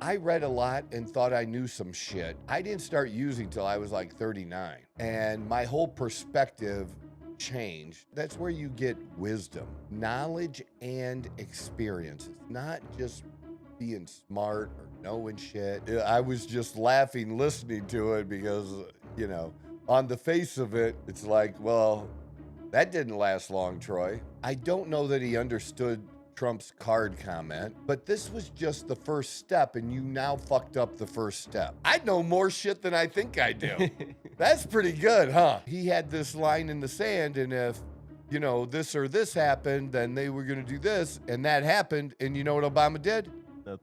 I read a lot and thought I knew some shit. I didn't start using till I was like 39. And my whole perspective changed. That's where you get wisdom, knowledge, and experience. It's not just being smart or knowing shit. I was just laughing listening to it because, on the face of it, it's like, well, that didn't last long, Troy. I don't know that he understood Trump's card comment, but this was just the first step, and you now fucked up the first step. I know more shit than I think I do. That's pretty good, huh? He had this line in the sand, and if, this or this happened, then they were going to do this, and that happened, and you know what Obama did?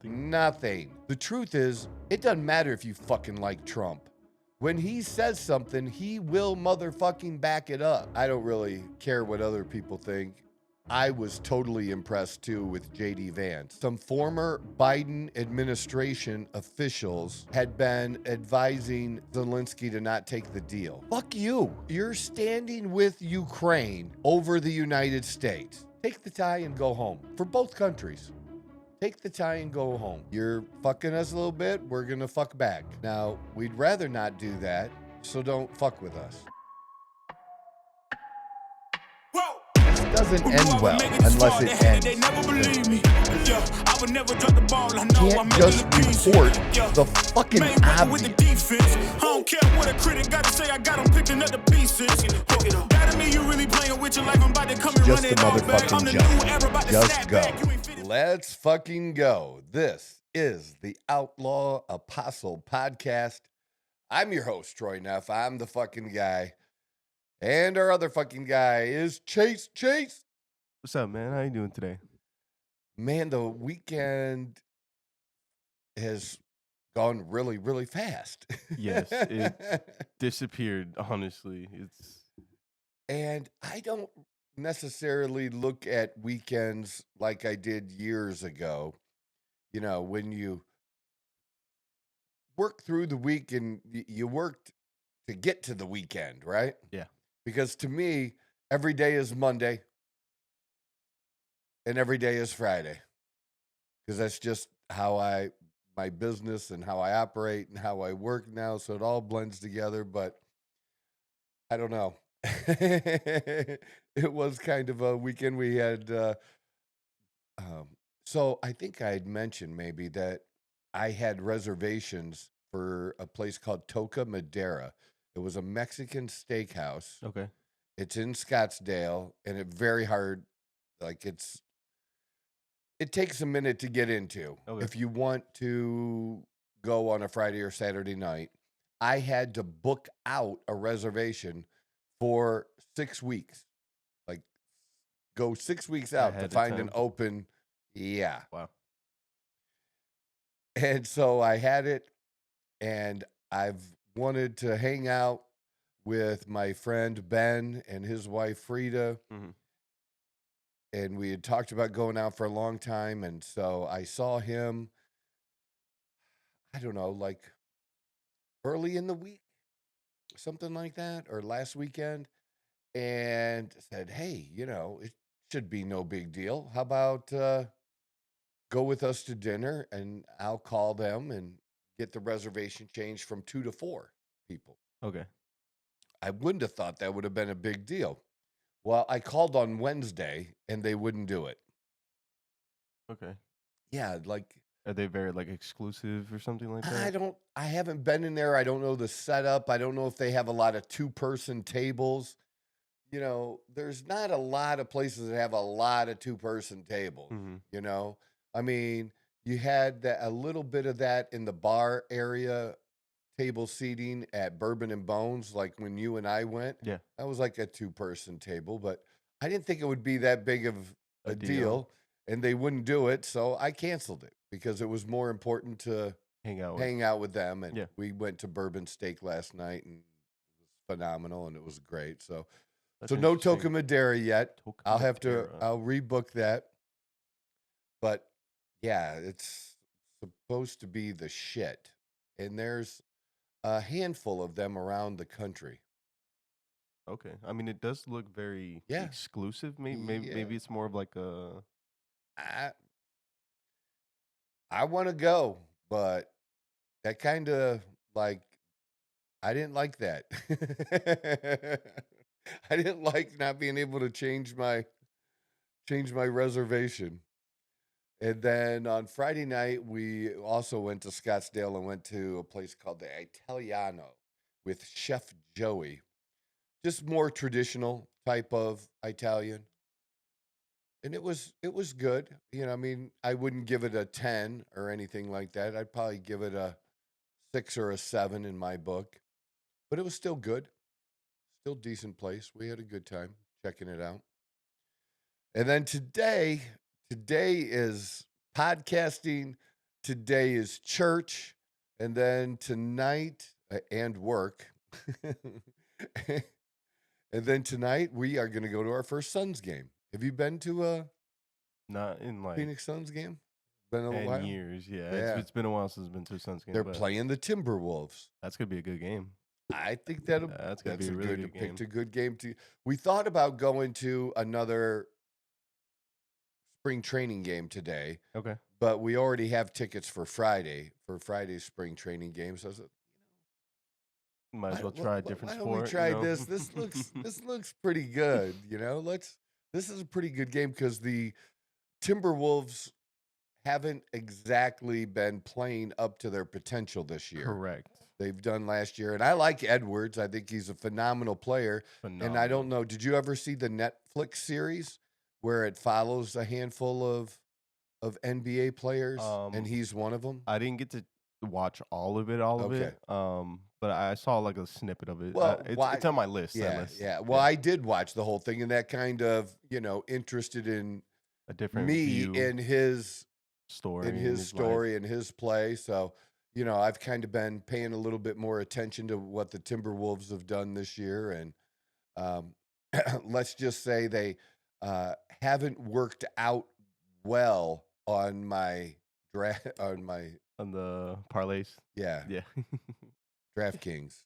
Nothing. The truth is, it doesn't matter if you fucking like Trump. When he says something, he will motherfucking back it up. I don't really care what other people think. I was totally impressed too with J.D. Vance. Some former Biden administration officials had been advising Zelensky to not take the deal. Fuck you. You're standing with Ukraine over the United States. Take the tie and go home. For both countries. Take the tie and go home. You're fucking us a little bit, we're gonna fuck back. Now, we'd rather not do that, so don't fuck with us. It doesn't end well unless it ends. You can't just report the fucking obvious. I don't care what a critic got to say, I got them picking up the pieces. That mean you really playing with your life, I'm about to come and run it all back. I'm the new era, about to snap back. Let's fucking go. This is the Outlaw Apostle Podcast. I'm your host, Troy Neff. I'm the fucking guy. And our other fucking guy is Chase. Chase. What's up, man? How you doing today? Man, the weekend has gone really, really fast. Yes, it disappeared, honestly. And I don't necessarily look at weekends like I did years ago. When you work through the week and you worked to get to the weekend, right? Yeah. Because to me, every day is Monday and every day is Friday. Because that's just how my business and how I operate and how I work now. So it all blends together, but I don't know. It was kind of a weekend. We had, so I think I had mentioned maybe that I had reservations for a place called Toca Madera. It was a Mexican steakhouse. Okay. It's in Scottsdale, and it's very hard. Like it takes a minute to get into. Okay. If you want to go on a Friday or Saturday night. I had to book out a reservation for 6 weeks. Like go 6 weeks out to find an open. Yeah. Wow. And so I had it, and I've wanted to hang out with my friend Ben and his wife Frida. Mm-hmm. And we had talked about going out for a long time. And so I saw him, I don't know, like early in the week, something like that, or last weekend, and said, hey, it should be no big deal. How about go with us to dinner, and I'll call them and get the reservation changed from 2 to 4 people. Okay. I wouldn't have thought that would have been a big deal. Well, I called on Wednesday, and they wouldn't do it. Okay. Yeah, like... Are they very, exclusive or something like that? I haven't been in there. I don't know the setup. I don't know if they have a lot of 2-person tables. There's not a lot of places that have a lot of 2-person tables, Mm-hmm. I mean, you had a little bit of that in the bar area, table seating at Bourbon and Bones, like when you and I went. Yeah. That was like a 2-person table, but I didn't think it would be that big of a deal, and they wouldn't do it, so I canceled it because it was more important to hang out with them. And we went to Bourbon Steak last night, and it was phenomenal, and it was great. So no Toca Madera yet. I'll rebook that. But yeah, it's supposed to be the shit. And there's a handful of them around the country. Okay. I mean, it does look very exclusive. Maybe it's more of like a... I want to go, but that kind of like, I didn't like that. I didn't like not being able to change my reservation. And then on Friday night, we also went to Scottsdale and went to a place called the Italiano with Chef Joey. Just more traditional type of Italian. And it was good. I mean, I wouldn't give it a 10 or anything like that. I'd probably give it a 6 or a 7 in my book. But it was still good. Still decent place. We had a good time checking it out. And then today is podcasting. Today is church. And then tonight, and work. And then tonight, we are going to go to our first Suns game. Have you been to a Not in like Phoenix Suns game? Been a 10 while? years. Yeah. Yeah. It's been a while since I've been to a Suns game. They're playing the Timberwolves. That's going to be a good game. I think That's going to be a really good game. Picked a good game too. We thought about going to another spring training game today. Okay. But we already have tickets for Friday's spring training game. So I was like, might as well try a different sport. Why don't we try this? This looks pretty good. This is a pretty good game because the Timberwolves haven't exactly been playing up to their potential this year. Correct. They've done last year. And I like Edwards. I think he's a phenomenal player. And I don't know, did you ever see the Netflix series where it follows a handful of NBA players and he's one of them? I didn't get to watch all of it. But I saw like a snippet of it. Well, it's on my list. Yeah. Well, I did watch the whole thing, and that kind of, interested in a different me view, in his story, and his play. So, I've kind of been paying a little bit more attention to what the Timberwolves have done this year, and let's just say they haven't worked out well on my draft on the parlays. Yeah. DraftKings.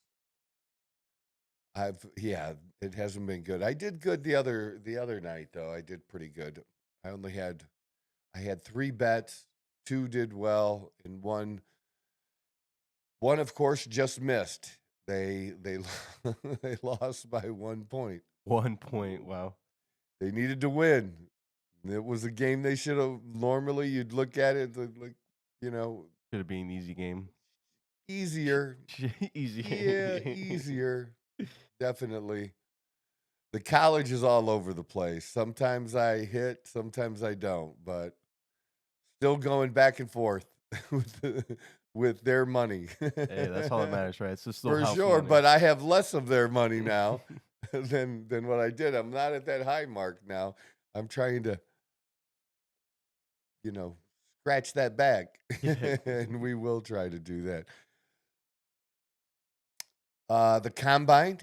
It hasn't been good. I did good the other night though. I did pretty good. I had 3 bets, 2 did well, and one of course just missed. They they lost by 1 point. 1 point. Wow. They needed to win. It was a game they should have. Normally, you'd look at it like, should have been an easy game. Easier. Easy. Yeah, easier. Definitely. The college is all over the place. Sometimes I hit, sometimes I don't, but still going back and forth with their money. Hey, that's all that matters, right? It's just for sure, money. but I have less of their money now than what I did. I'm not at that high mark now. I'm trying to, scratch that back, and we will try to do that. The Combine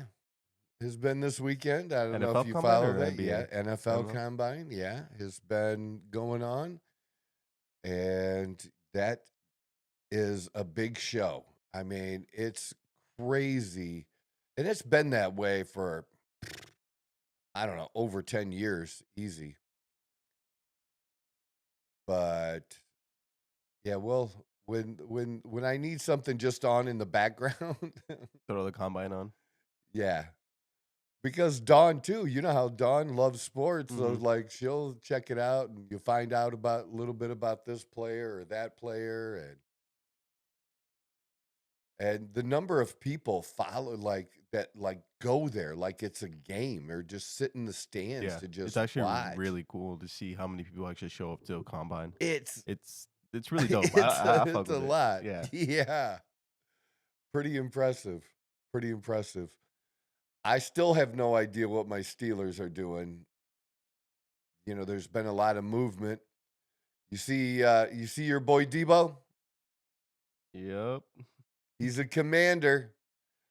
has been this weekend. I don't know if you follow that. Yeah, NFL Combine, has been going on. And that is a big show. I mean, it's crazy. And it's been that way for, I don't know, over 10 years, easy. But, yeah, well, when I need something just on in the background, throw the Combine on. Yeah, because Dawn too. You know how Dawn loves sports, so like she'll check it out, and you find out about a little bit about this player or that player, and the number of people follow go there like it's a game or just sit in the stands to just. It's actually watch. Really cool to see how many people actually show up to a Combine. It's really dope. It's a lot. Yeah. Pretty impressive. I still have no idea what my Steelers are doing. There's been a lot of movement. You see your boy Debo? Yep. He's a commander.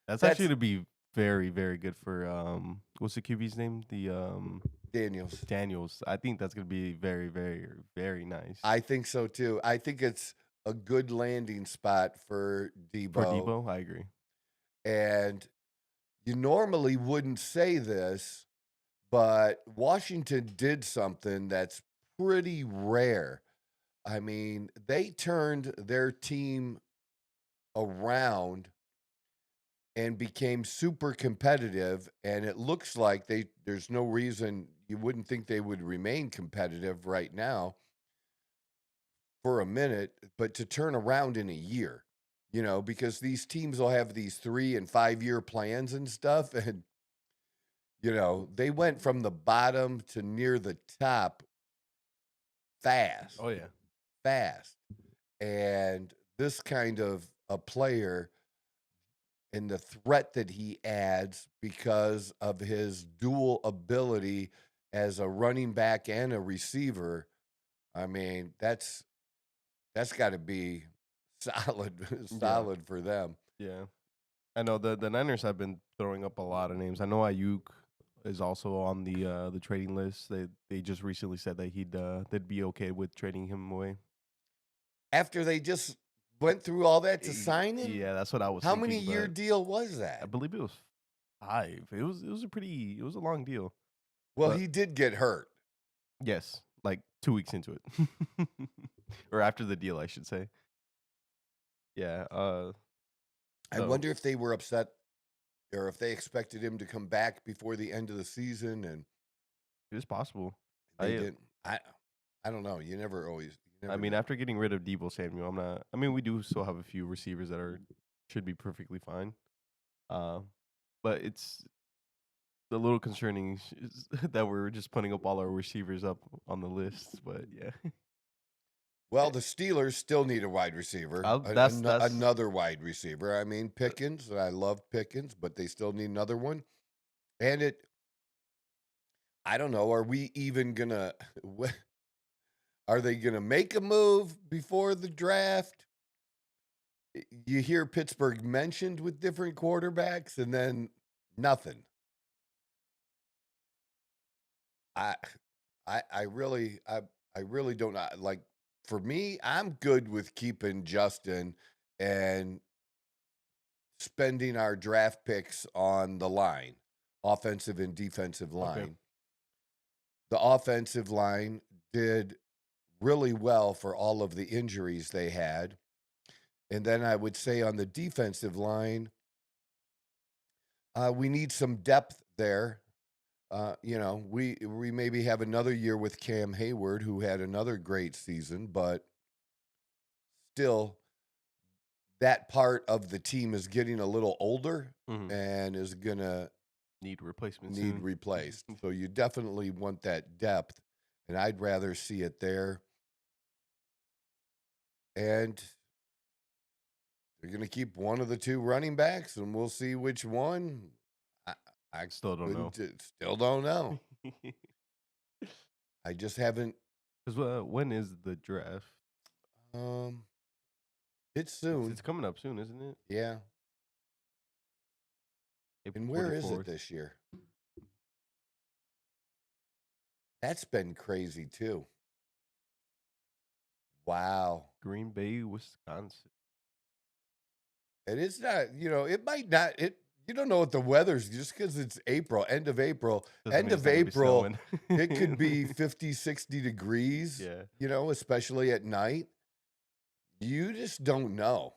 That's actually to be very, very good for what's the QB's name? The Daniels. I think that's gonna be very, very, very nice. I think so too. I think it's a good landing spot for Debo. For Debo, I agree. And you normally wouldn't say this, but Washington did something that's pretty rare. I mean, they turned their team around and became super competitive, and it looks like there's no reason you wouldn't think they would remain competitive right now for a minute, but to turn around in a year, because these teams will have these 3 and 5 year plans and stuff, and they went from the bottom to near the top fast. Oh yeah. Fast. And this kind of a player and the threat that he adds because of his dual ability as a running back and a receiver, I mean, that's got to be solid for them. Yeah. I know the Niners have been throwing up a lot of names. I know Ayuk is also on the trading list. They just recently said that they'd be okay with trading him away. After they just went through all that to sign him? Yeah, that's what I was How thinking. Many year deal was that? I believe it was 5. It was a long deal. Well, he did get hurt. Yes, like 2 weeks into it. Or after the deal, I should say. Yeah, I wonder if they were upset or if they expected him to come back before the end of the season, and it is possible. They didn't. I don't know. You never always. I mean, after getting rid of Deebo Samuel, I'm not. I mean, we do still have a few receivers that should be perfectly fine. But it's a little concerning that we're just putting up all our receivers up on the list. But yeah. Well, the Steelers still need a wide receiver. That's another wide receiver. I mean, Pickens. I love Pickens, but they still need another one. And I don't know. Are we even gonna? Are they gonna make a move before the draft? You hear Pittsburgh mentioned with different quarterbacks, and then nothing. I really don't like. For me, I'm good with keeping Justin and spending our draft picks on the line, offensive and defensive line. Okay. The offensive line did really well for all of the injuries they had. And then I would say on the defensive line, we need some depth there. We maybe have another year with Cam Hayward, who had another great season, but still, that part of the team is getting a little older and is gonna need replacements. Need replaced. So you definitely want that depth, and I'd rather see it there. And they're gonna keep one of the 2 running backs, and we'll see which one. I still don't know. Still don't know. I just haven't. Because when is the draft? It's soon. It's coming up soon, isn't it? Yeah. April and where 44th. Is it this year? That's been crazy too. Wow. Green Bay, Wisconsin. And it's not. It might not. You don't know what the weather's just because it's April, end of April. End of April, it could be 50, 60 degrees, especially at night. You just don't know.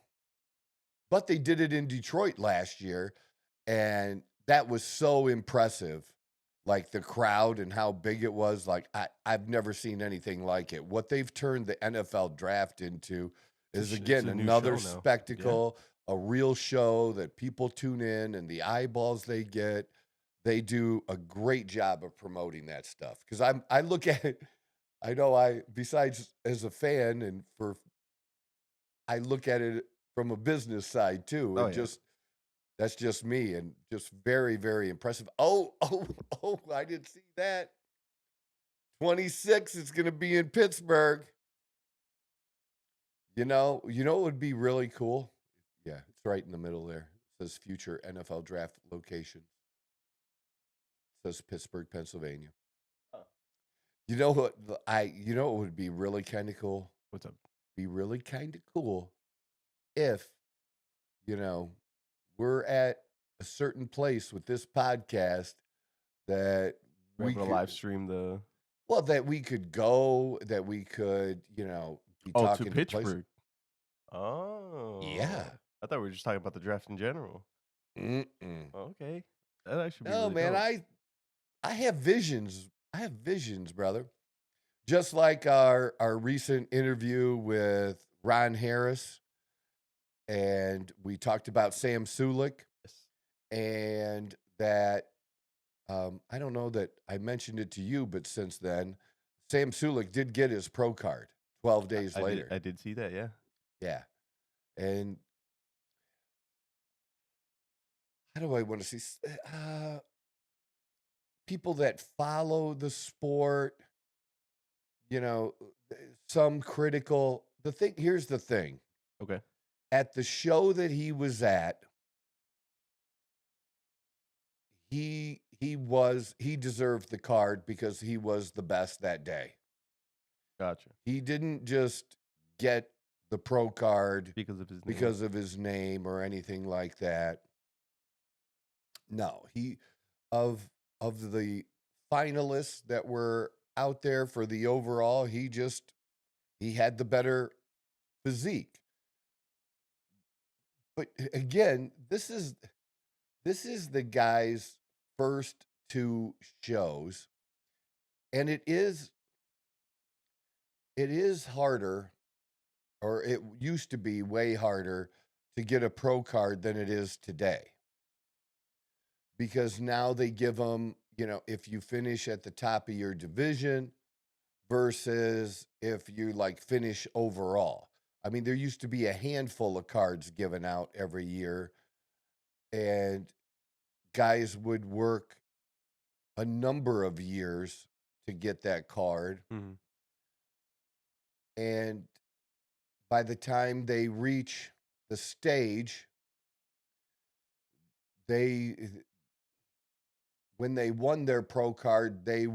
But they did it in Detroit last year, and that was so impressive. Like the crowd and how big it was. Like I've never seen anything like it. What they've turned the NFL draft into is, again, another spectacle. A real show that people tune in, and the eyeballs they get. They do a great job of promoting that stuff. Because I look at it, besides as a fan, and I look at it from a business side too. That's just me, and just very, very impressive. Oh, I didn't see that. 26 is going to be in Pittsburgh. It would be really cool. Yeah, it's right in the middle there. It says future NFL draft location. It says Pittsburgh, Pennsylvania. You know what? It would be really kind of cool. What's up? Be really kind of cool if, we're at a certain place with this podcast that we could live stream that we could go, that we could, be Oh, to talking to places. Pittsburgh. Oh. Yeah. I thought we were just talking about the draft in general. Mm-mm. Okay. That actually be No, really man, dope. I have visions. I have visions, brother. Just like our recent interview with Ron Harris, and we talked about Sam Sulek, Yes. and that I don't know that I mentioned it to you, but since then, Sam Sulek did get his pro card 12 days later. I did see that, yeah. Yeah. And how do I want to see people that follow the sport, you know, some critical. Here's the thing. Okay. At the show that he was at, he deserved the card because he was the best that day. Gotcha. He didn't just get the pro card because of his name or anything like that. No, of the finalists that were out there for the overall, he had the better physique. But again, this is the guy's first 2 shows, and it is harder, or it used to be way harder to get a pro card than it is today. Because now they give them, if you finish at the top of your division versus if you finish overall. I mean, there used to be a handful of cards given out every year, and guys would work a number of years to get that card. Mm-hmm. And by the time they reach the stage, when they won their pro card, they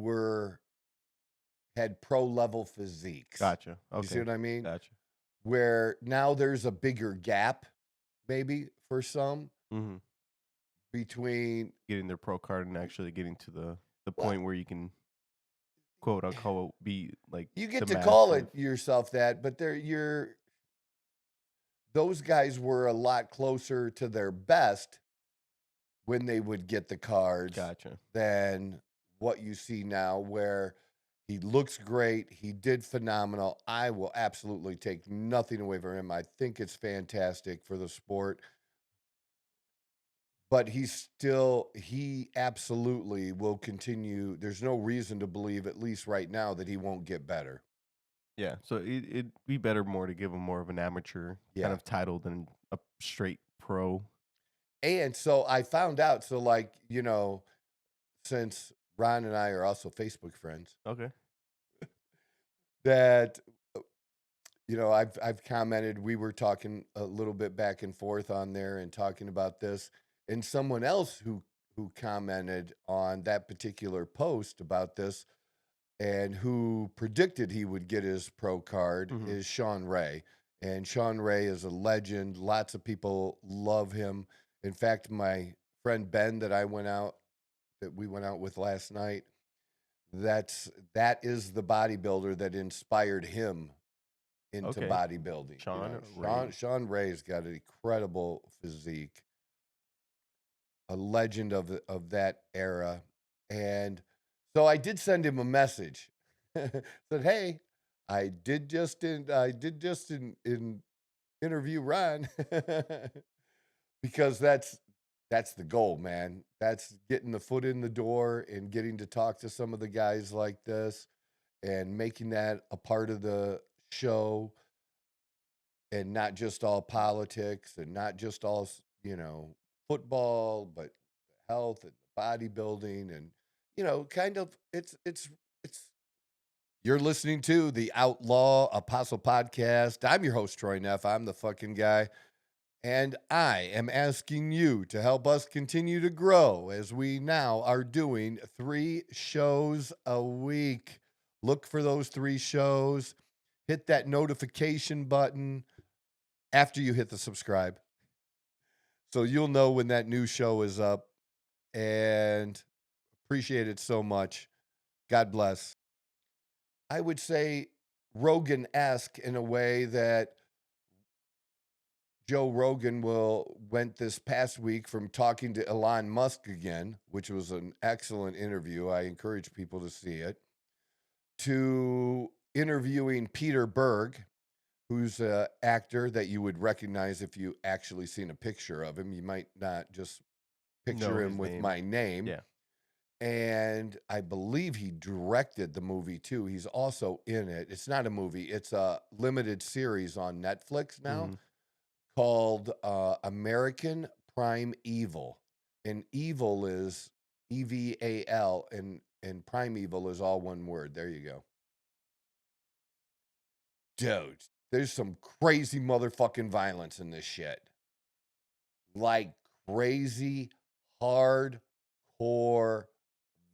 had pro level physiques. Gotcha. Okay. You see what I mean? Gotcha. Where now there's a bigger gap, maybe for some, Mm-hmm. between getting their pro card and actually getting to the point where you can, quote unquote, be like you get to call it yourself that, but those guys were a lot closer to their best when they would get the cards. Gotcha. Than what you see now, where he looks great. He did phenomenal. I will absolutely take nothing away from him. I think it's fantastic for the sport. But he absolutely will continue. There's no reason to believe, at least right now, that he won't get better. Yeah. So it'd be better more to give him more of an amateur kind of title than a straight pro. And so I found out, since Ron and I are also Facebook friends. Okay. That, I've commented, we were talking a little bit back and forth on there and talking about this. And someone else who commented on that particular post about this and who predicted he would get his pro card is Sean Ray. And Sean Ray is a legend. Lots of people love him. In fact, my friend Ben that we went out with last night, that is the bodybuilder that inspired him into bodybuilding. Sean Ray's got an incredible physique, a legend of that era. And so I did send him a message. Said, hey, I did just interview Ron. Because that's the goal, man. That's getting the foot in the door and getting to talk to some of the guys like this and making that a part of the show, and not just all politics and not just all, football, but health and bodybuilding and, kind of it's you're listening to the Outlaw Apostle Podcast. I'm your host, Troy Neff. I'm the fucking guy. And I am asking you to help us continue to grow as we now are doing 3 shows a week. Look for those 3 shows. Hit that notification button after you hit the subscribe, so you'll know when that new show is up. And appreciate it so much. God bless. I would say Rogan-esque in a way that Joe Rogan went this past week from talking to Elon Musk again, which was an excellent interview. I encourage people to see it, to interviewing Peter Berg, who's an actor that you would recognize if you actually seen a picture of him. You might not just picture him with my name. Yeah. And I believe he directed the movie too. He's also in it. It's not a movie. It's a limited series on Netflix now called American Prime Evil. And evil is EVAL, and primeval is all one word. There you go. Dude, there's some crazy motherfucking violence in this shit. Like crazy, hardcore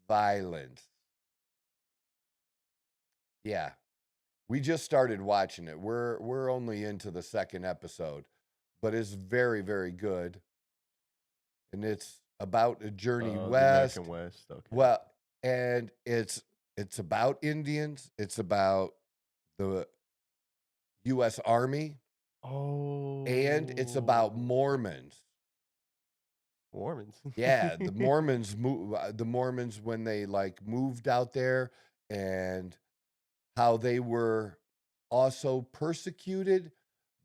violence. Yeah. We just started watching it. We're only into the second episode, but it's very, very good. And it's about a journey The west. American West. Okay. Well, and it's about Indians. It's about the U.S. Army. Oh. And it's about Mormons. Mormons. Yeah, the Mormons when they like moved out there, and how they were also persecuted,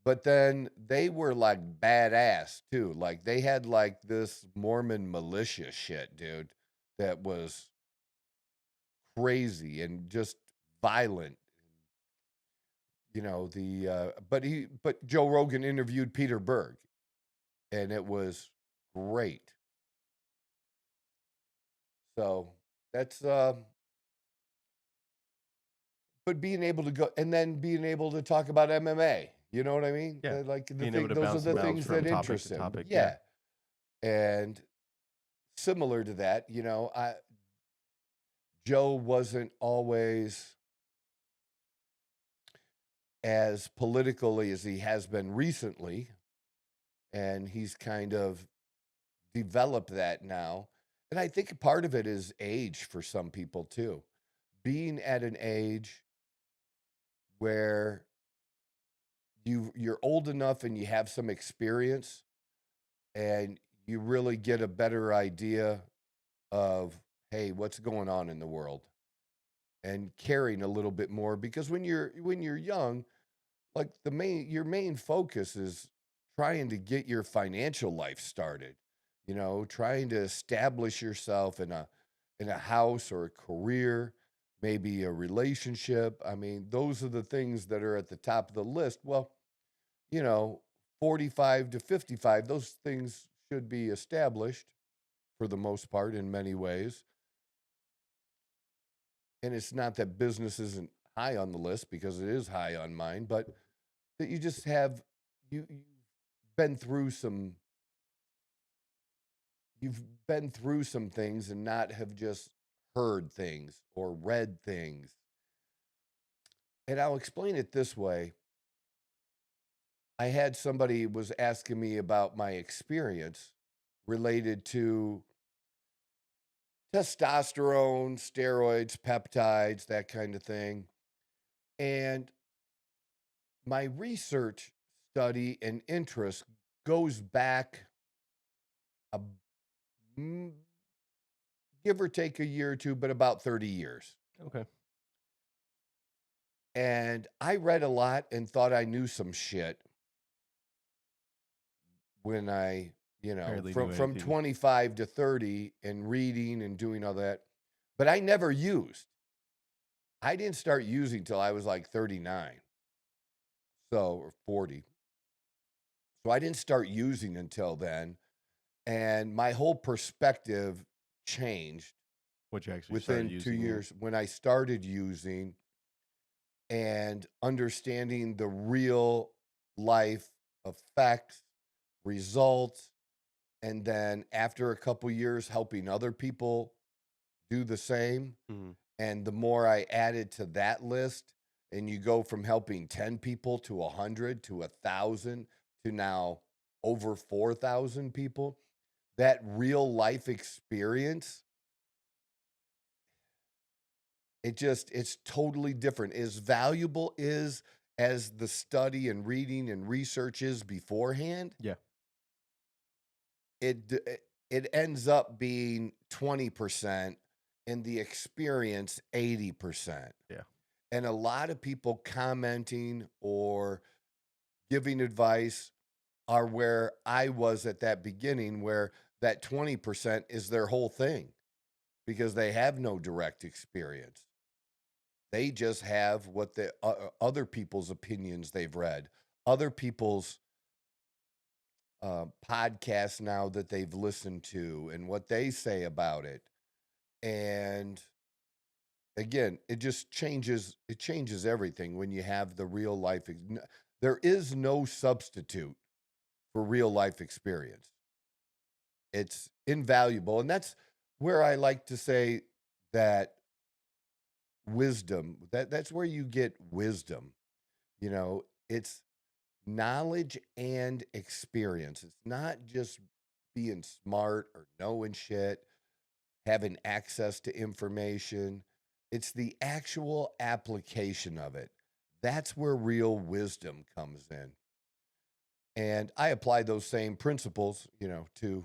but then they were like badass too. Like they had like this Mormon militia shit, dude, that was crazy and just violent. You know, but Joe Rogan interviewed Peter Berg, and it was great. So that's but being able to go and then being able to talk about MMA, you know what I mean? Yeah, Like the being able to those bounce are the around things from that topic interest to him. topic, Yeah. And similar to that, you know, Joe wasn't always as politically as he has been recently, and he's kind of developed that now. And I think part of it is age for some people too. Being at an age where you're old enough and you have some experience, and you really get a better idea of, hey, what's going on in the world, and caring a little bit more, because when you're young, like your main focus is trying to get your financial life started, you know, trying to establish yourself in a house or a career, maybe a relationship. I mean, those are the things that are at the top of the list. Well, you know, 45 to 55, those things should be established for the most part in many ways. And it's not that business isn't high on the list, because it is high on mine, but that you just have you've been through some things and not have just heard things or read things. And I'll explain it this way. I had somebody was asking me about my experience related to testosterone, steroids, peptides, that kind of thing. And my research study and interest goes back give or take a year or two, but about 30 years. Okay. And I read a lot and thought I knew some shit when I, you know, Hardly from knew from anything. 25 to 30 and reading and doing all that. But I never used. I didn't start using till I was like 39. Or 40. So I didn't start using until then. And my whole perspective changed What you actually started within 2 using, yeah. years when I started using and understanding the real life effects, results, and then after a couple years helping other people do the same. Mhm. And the more I added to that list, and you go from helping 10 people to 100 to 1,000 to now over 4,000 people, that real life experience it's totally different. As valuable is as the study and reading and research is beforehand, Yeah. it ends up being 20% and the experience 80%. Yeah. And a lot of people commenting or giving advice are where I was at that beginning, where that 20% is their whole thing because they have no direct experience. They just have what the other people's opinions they've read, other people's podcasts now that they've listened to and what they say about it. And again, it just changes. It changes everything when you have the real life. There is no substitute for real life experience. It's invaluable. And that's where I like to say that wisdom, that's where you get wisdom. It's knowledge and experience. It's not just being smart or knowing shit, having access to information. It's the actual application of it. That's where real wisdom comes in. And I apply those same principles, to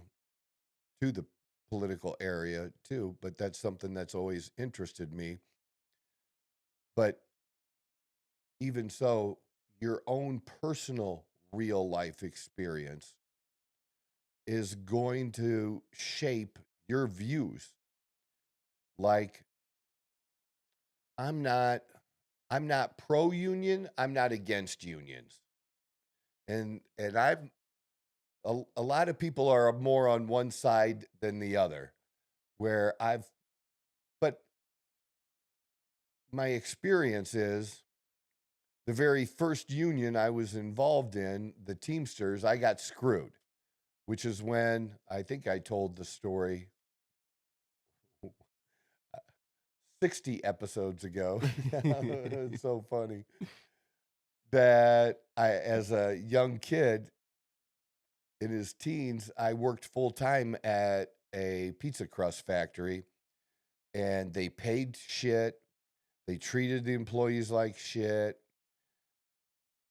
the political area too, but that's something that's always interested me. But even so, your own personal real life experience is going to shape your views. Like, I'm not pro union, I'm not against unions. And I've a lot of people are more on one side than the other, but my experience is the very first union I was involved in, the Teamsters, I got screwed, which is when I think I told the story 60 episodes ago. It's so funny that as a young kid in his teens, I worked full time at a pizza crust factory, and they paid shit. They treated the employees like shit.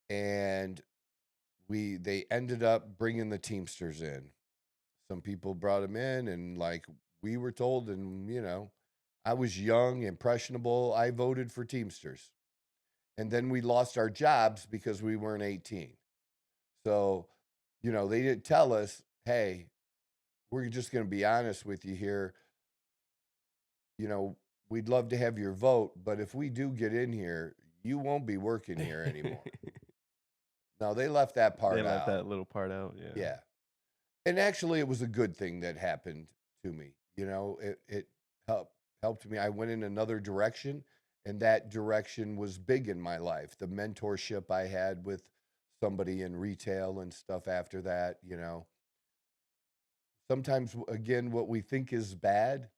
And they ended up bringing the Teamsters in. Some people brought them in, and we were told, and I was young, impressionable. I voted for Teamsters. And then we lost our jobs because we weren't 18. So, they didn't tell us, hey, we're just going to be honest with you here. We'd love to have your vote, but if we do get in here, you won't be working here anymore. No, they left that part out. They left that little part out, yeah. Yeah. And actually, it was a good thing that happened to me. It helped me. I went in another direction, and that direction was big in my life. The mentorship I had with somebody in retail and stuff after that, Sometimes, again, what we think is bad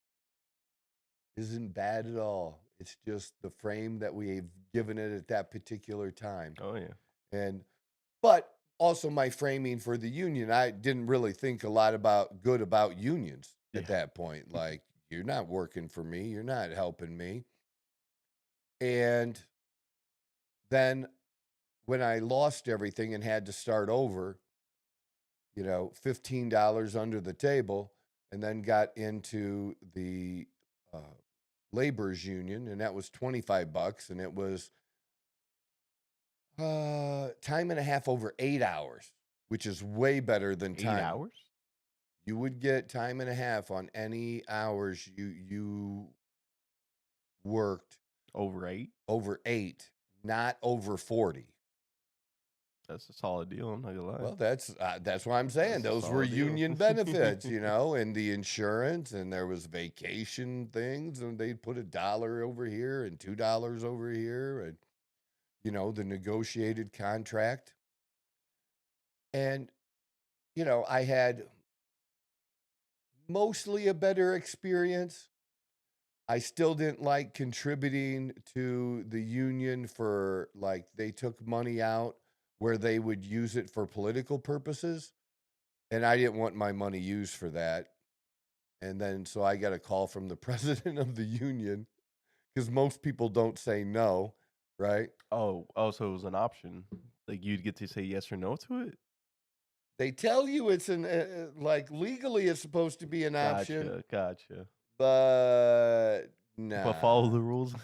isn't bad at all. It's just the frame that we've given it at that particular time. Oh, yeah. But also my framing for the union, I didn't really think a lot about unions at that point. Like, you're not working for me. You're not helping me. And then when I lost everything and had to start over, $15 under the table, and then got into the laborers union, and that was $25, and it was time and a half over 8 hours, which is way better than 8 time. hours? You would get time and a half on any hours you worked Over 8? over 8, not over 40. That's a solid deal. I'm not gonna lie. Well, that's what I'm saying. That's a Those were solid deal. union benefits, and the insurance, and there was vacation things, and they'd put $1 over here and $2 over here, and the negotiated contract. And I had mostly a better experience. I still didn't like contributing to the union for, they took money out where they would use it for political purposes, and I didn't want my money used for that. And then so I got a call from the president of the union, because most people don't say no, right? Oh, so it was an option. Like you'd get to say yes or no to it. They tell you it's like legally it's supposed to be an option, Gotcha. but But follow nah. the rules.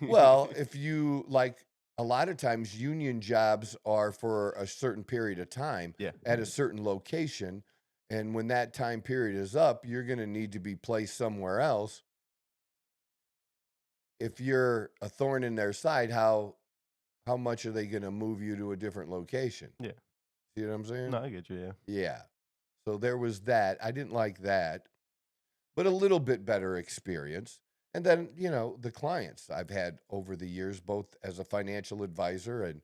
Well, if you like, a lot of times union jobs are for a certain period of time Yeah. at a certain location. And when that time period is up, you're going to need to be placed somewhere else. If you're a thorn in their side, how much are they going to move you to a different location? Yeah. See what I'm saying? No, I get you. Yeah. Yeah. So there was that. I didn't like that, but a little bit better experience. And then, the clients I've had over the years, both as a financial advisor and,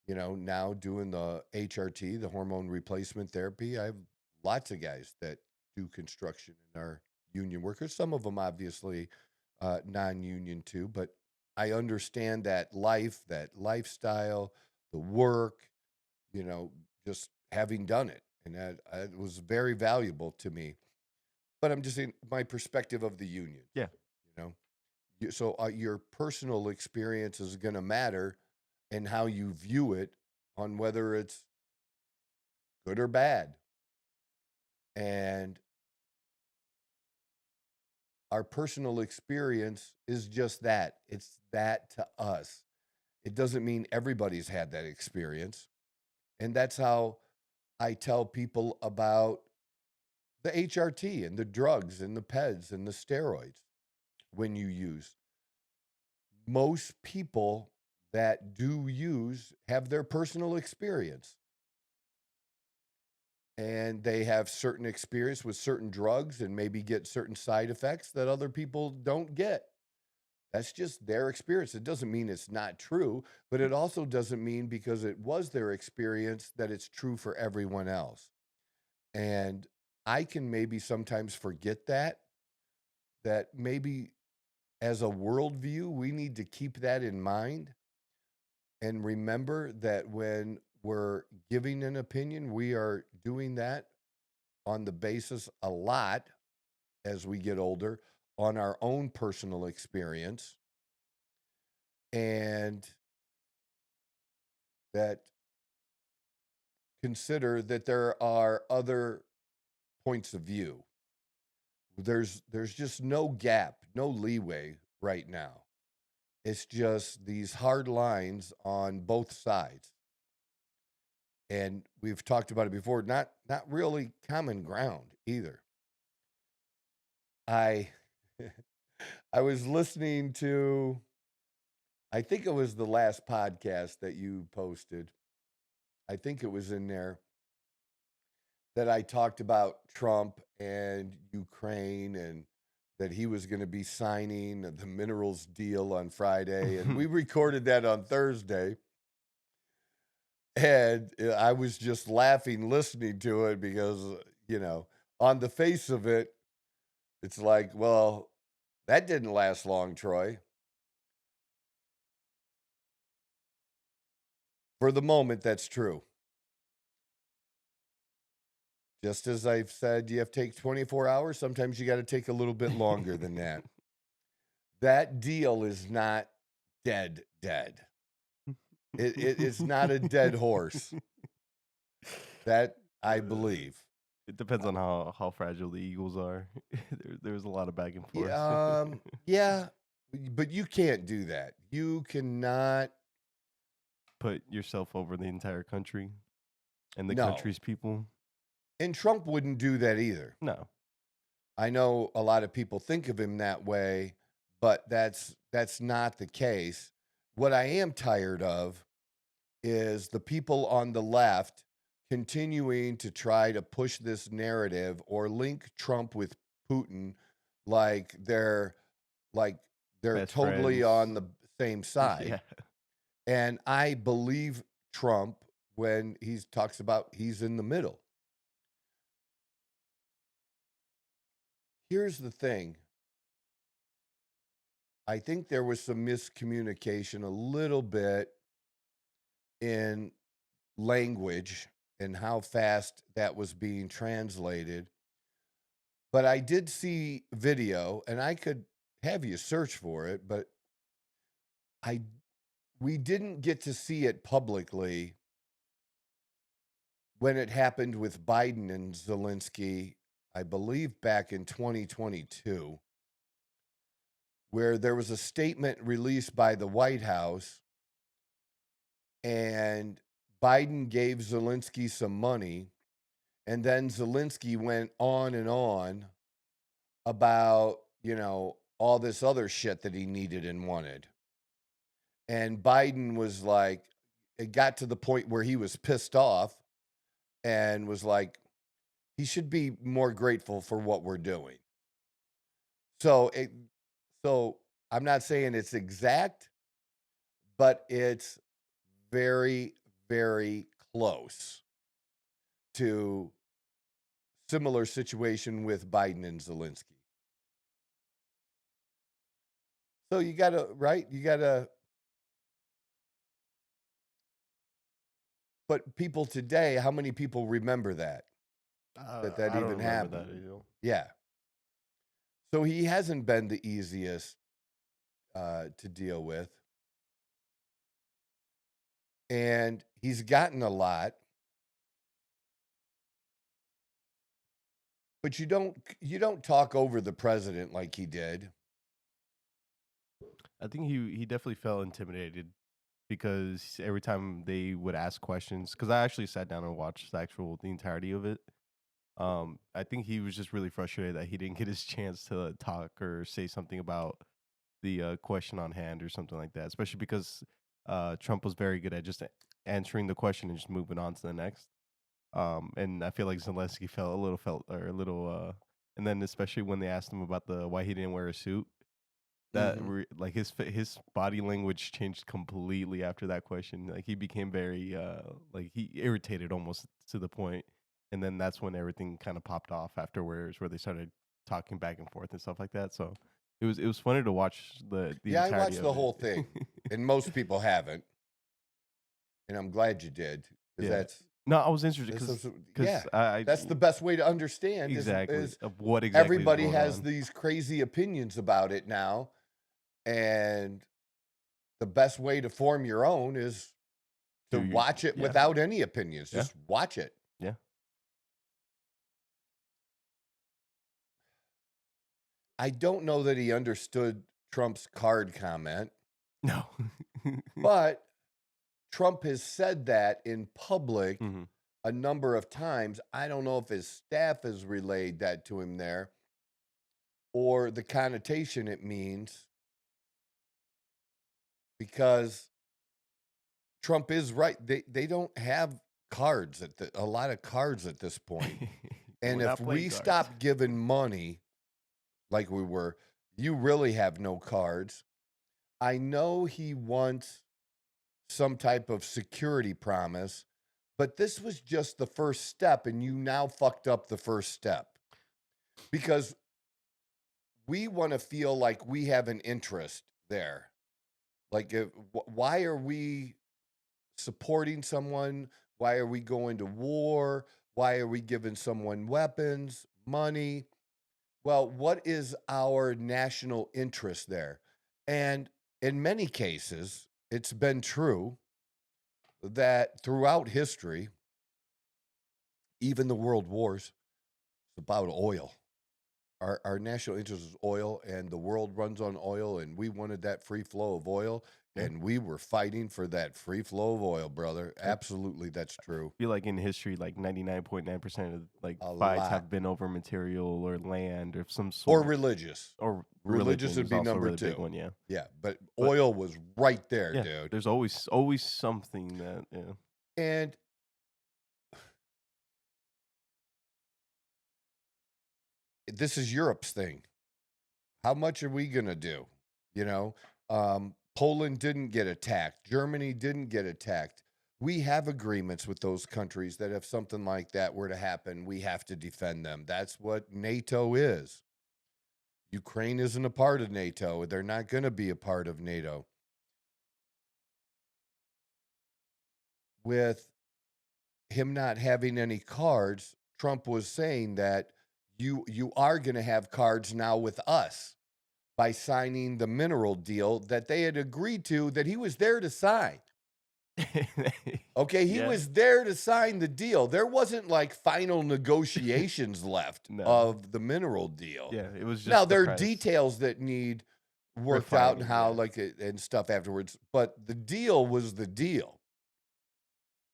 now doing the HRT, the hormone replacement therapy. I have lots of guys that do construction and are union workers. Some of them obviously non-union too, but I understand that life, that lifestyle, the work, just having done it. And that it was very valuable to me. But I'm just in my perspective of the union. Yeah. So your personal experience is going to matter and how you view it on whether it's good or bad. And our personal experience is just that. It's that to us. It doesn't mean everybody's had that experience. And that's how I tell people about the HRT and the drugs and the PEDs and the steroids when you use. Most people that do use have their personal experience. And they have certain experience with certain drugs and maybe get certain side effects that other people don't get. That's just their experience. It doesn't mean it's not true, but it also doesn't mean because it was their experience that it's true for everyone else. And I can maybe sometimes forget that maybe as a worldview, we need to keep that in mind and remember that when we're giving an opinion, we are doing that on the basis a lot as we get older on our own personal experience, and that consider that there are other points of view. There's just no gap, no leeway right now. It's just these hard lines on both sides. And we've talked about it before, not really common ground either. I I was listening to, I think it was the last podcast that you posted. I think it was in there that I talked about Trump and Ukraine and that he was going to be signing the minerals deal on Friday. And we recorded that on Thursday. And I was just laughing listening to it because, on the face of it, it's like, well, that didn't last long, Troy. For the moment, that's true. Just as I've said, you have to take 24 hours. Sometimes you got to take a little bit longer than that. That deal is not dead. It's not a dead horse. That I believe. It depends on how fragile the Eagles are. There's a lot of back and forth. Yeah, but you can't do that. You cannot put yourself over the entire country and the No. country's people. And Trump wouldn't do that either. No. I know a lot of people think of him that way, but that's not the case. What I am tired of is the people on the left continuing to try to push this narrative or link Trump with Putin like they're Best totally friends. on the same side. Yeah. And I believe Trump when he talks about he's in the middle. Here's the thing. I think there was some miscommunication a little bit in language and how fast that was being translated. But I did see video, and I could have you search for it, but we didn't get to see it publicly when it happened with Biden and Zelensky, I believe back in 2022, where there was a statement released by the White House and Biden gave Zelensky some money, and then Zelensky went on and on about, all this other shit that he needed and wanted. And Biden was like, it got to the point where he was pissed off and was like, he should be more grateful for what we're doing. So I'm not saying it's exact, but it's very, very close to similar situation with Biden and Zelensky. So you gotta, but people today, how many people remember that? That I don't even remember happened? that. Yeah. So he hasn't been the easiest to deal with. And he's gotten a lot. But you don't talk over the president like he did. I think he definitely felt intimidated because every time they would ask questions, because I actually sat down and watched the entirety of it. I think he was just really frustrated that he didn't get his chance to talk or say something about the question on hand or something like that. Especially because Trump was very good at just answering the question and just moving on to the next. And I feel like Zelensky and then especially when they asked him about why he didn't wear a suit. That like his body language changed completely after that question. Like he became very like he irritated almost to the point, and then that's when everything kind of popped off afterwards, where they started talking back and forth and stuff like that. So it was funny to watch the I entirety watched of the it. whole thing, and most people haven't, and I'm glad you did, because that's no, I was interested because that's the best way to understand exactly is of what exactly everybody is going has on. these crazy opinions about it now, and the best way to form your own is to watch it without any opinions. Just watch it. Yeah. I don't know that he understood Trump's card comment. No. But Trump has said that in public a number of times. I don't know if his staff has relayed that to him there or the connotation it means, because Trump is right. They don't have cards a lot of cards at this point. And if we stop giving money like we were, you really have no cards. I know he wants some type of security promise, but this was just the first step, and you now fucked up the first step, because we want to feel like we have an interest there. Like, why are we supporting someone? Why are we going to war? Why are we giving someone weapons, money? Well, what is our national interest there? And in many cases, it's been true that throughout history, even the world wars, it's about oil. Our national interest is oil, and the world runs on oil, and we wanted that free flow of oil, and we were fighting for that free flow of oil, brother. Absolutely, that's true. I feel like in history, like 99.9% of fights have been over material or land or some sort. Or religious. Or religious would be number really 2. Big one, yeah. Yeah, but oil was right there, dude. There's always something that, And this is Europe's thing. How much are we going to do? Poland didn't get attacked. Germany didn't get attacked. We have agreements with those countries that if something like that were to happen, we have to defend them. That's what NATO is. Ukraine isn't a part of NATO. They're not going to be a part of NATO. With him not having any cards, Trump was saying that you are going to have cards now with us. by signing the mineral deal that they had agreed to, that he was there to sign. Okay, he Yeah. was there to sign the deal. There wasn't like final negotiations left No. of the mineral deal. Yeah, it was just Now the there are price. details that need worked out and Refining, how yeah. like and stuff afterwards, but the deal was the deal.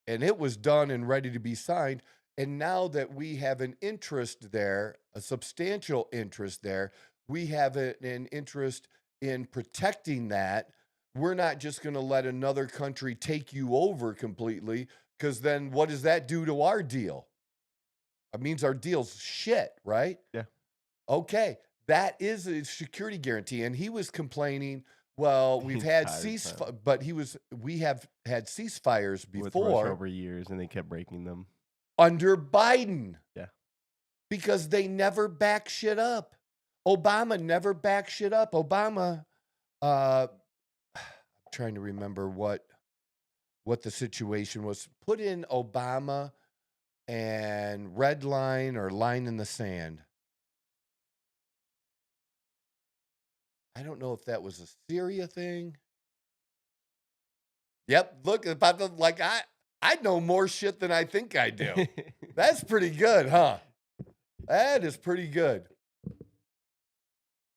And it was done and ready to be signed. And now that we have an interest there, a substantial interest there, we have an interest in protecting that. We're not just going to let another country take you over completely, because then what does that do to our deal? It means our deal's shit, right? Yeah. Okay, that is a security guarantee. And he was complaining, well, we've The had entire time. ceasefire, but we have had ceasefires With Russia before over years, and they kept breaking them. under Biden. Yeah. Because they never back shit up. Obama never backed shit up. Obama, I'm trying to remember what the situation was. Put in Obama and red line or line in the sand. I don't know if that was a Syria thing. Yep, look, about the, like I know more shit than I think I do. That's pretty good, huh? That is pretty good.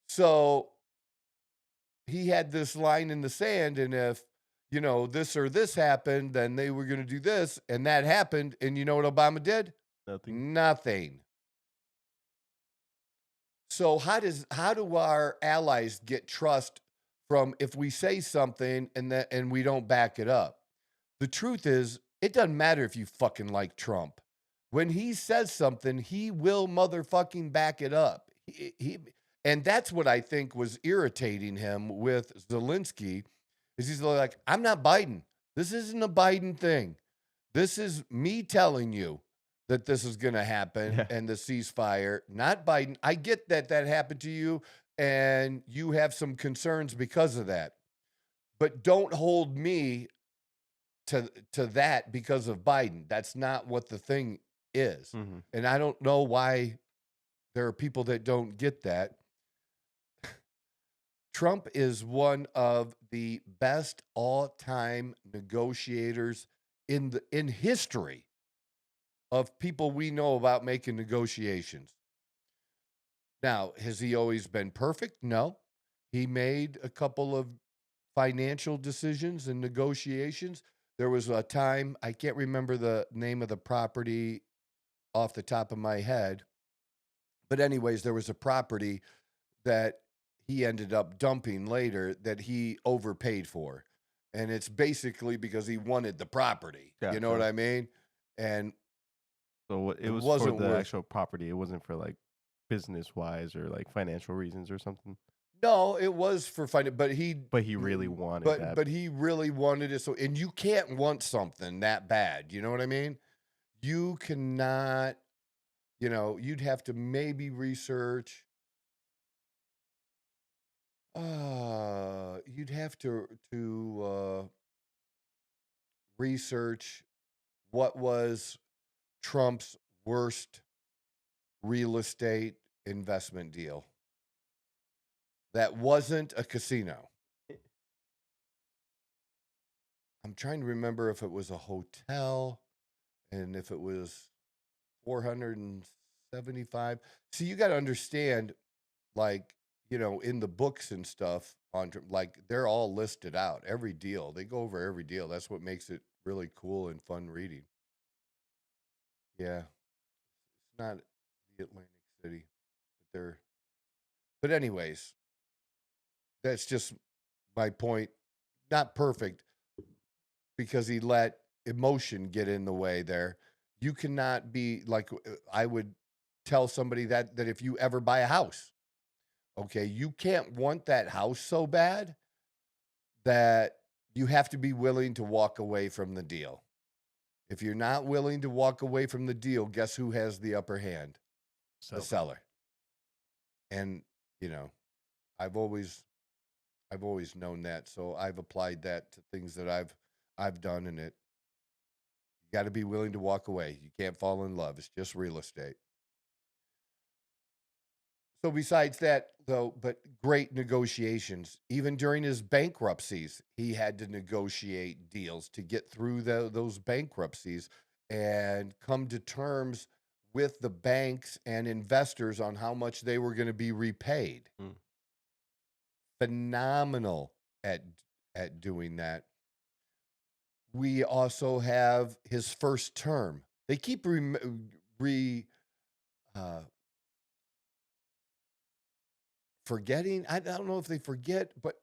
So he had this line in the sand, and if, you know, this or this happened, then they were going to do this, and that happened, and you know what Obama did? Nothing. Nothing. So how do our allies get trust from if we say something and we don't back it up? The truth is, it doesn't matter if you fucking like Trump. When he says something, he will motherfucking back it up. And that's what I think was irritating him with Zelensky, is he's like, I'm not Biden. This isn't a Biden thing. This is me telling you that this is going to happen, Yeah. and the ceasefire, not Biden. I get that happened to you and you have some concerns because of that. But don't hold me to that because of Biden. That's not what the thing is. Mhm. And I don't know why there are people that don't get that. Trump is one of the best all-time negotiators in history of people we know about making negotiations. Now, has he always been perfect? No. He made a couple of financial decisions and negotiations. There was a time, I can't remember the name of the property off the top of my head, but anyways, there was a property that he ended up dumping later that he overpaid for. And it's basically because he wanted the property. You know what Gotcha. I mean? And So it it was for wasn't the worth. actual property. It wasn't for like business wise or like financial reasons or something. No, it was for finding, but he really wanted but that. but he really wanted it. So, and you can't want something that bad. You know what I mean? You cannot, you know, you'd have to maybe research. You'd have to research what was Trump's worst real estate investment deal that wasn't a casino. I'm trying to remember if it was a hotel and if it was 475. See, you got to understand, like, you know, in the books and stuff, on like they're all listed out. Every deal, they go over every deal. That's what makes it really cool and fun reading. Yeah, it's not the Atlantic City, but they're. But anyways, that's just my point. Not perfect because he let emotion get in the way there. You cannot be like, I would tell somebody that if you ever buy a house, okay, you can't want that house so bad that you have to be willing to walk away from the deal. If you're not willing to walk away from the deal, guess who has the upper hand? The seller. And, you know, I've always known that, so I've applied that to things that I've done in it. You got to be willing to walk away. You can't fall in love. It's just real estate. So besides that, though, but great negotiations. Even during his bankruptcies, he had to negotiate deals to get through those bankruptcies and come to terms with the banks and investors on how much they were going to be repaid. Mm. Phenomenal at doing that. We also have his first term. They keep forgetting. I don't know if they forget, but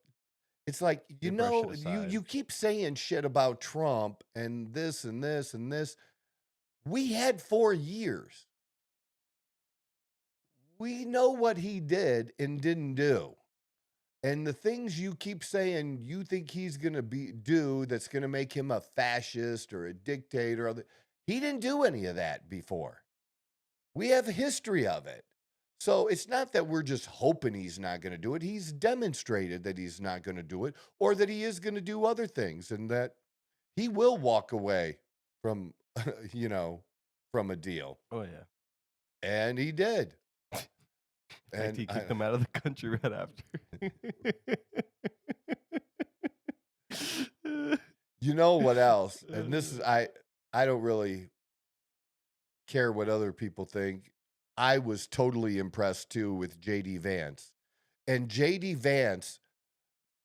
it's like, They brush it aside. you keep saying shit about Trump and this and this and this. We had 4 years. We know what he did and didn't do. And the things you keep saying you think he's going to do that's going to make him a fascist or a dictator, he didn't do any of that before. We have a history of it. So it's not that we're just hoping he's not going to do it. He's demonstrated that he's not going to do it, or that he is going to do other things, and that he will walk away from, from a deal. Oh yeah. And he did. And he kicked them out of the country right after. You know what else? And this is, I don't really care what other people think. I was totally impressed too with JD Vance. And JD Vance,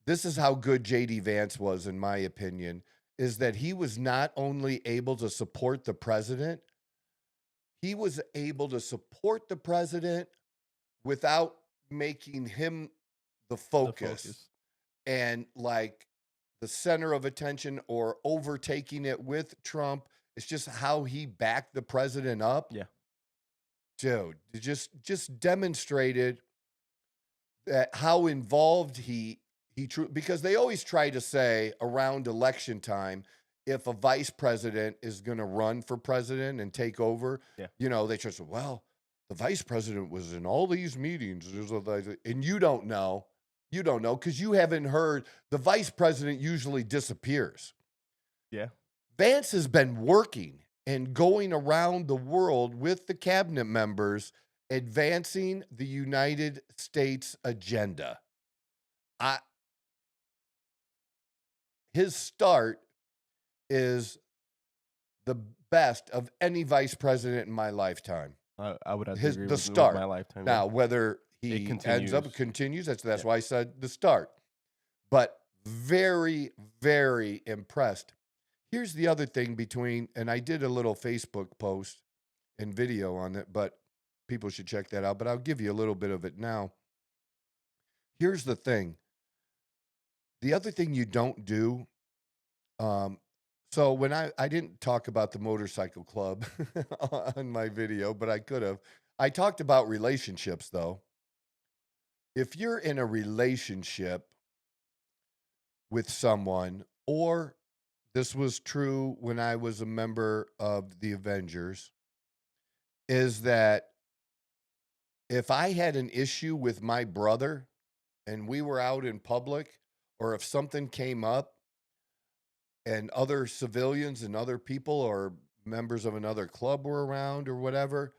this is how good JD Vance was, in my opinion, is that he was not only able to support the president, he was able to support the president without making him the focus. And like the center of attention or overtaking it with Trump. It's just how he backed the president up. Yeah. Dude, it just demonstrated that how involved he because they always try to say around election time, if a vice president is going to run for president and take over, they just say, well, the vice president was in all these meetings, and you don't know because you haven't heard. The vice president usually disappears. Yeah. Vance has been working and going around the world with the cabinet members, advancing the United States agenda. His start is the best of any vice president in my lifetime. I would have to agree The with start. my lifetime. Now, whether he ends up continues, that's why I said the start. But very, very impressed. Here's the other thing and I did a little Facebook post and video on it, but people should check that out. But I'll give you a little bit of it now. Here's the thing. The other thing you don't do, so when I didn't talk about the motorcycle club on my video, but I could have. I talked about relationships, though. If you're in a relationship with someone, or this was true when I was a member of the Avengers, is that if I had an issue with my brother and we were out in public, or if something came up and other civilians and other people or members of another club were around or whatever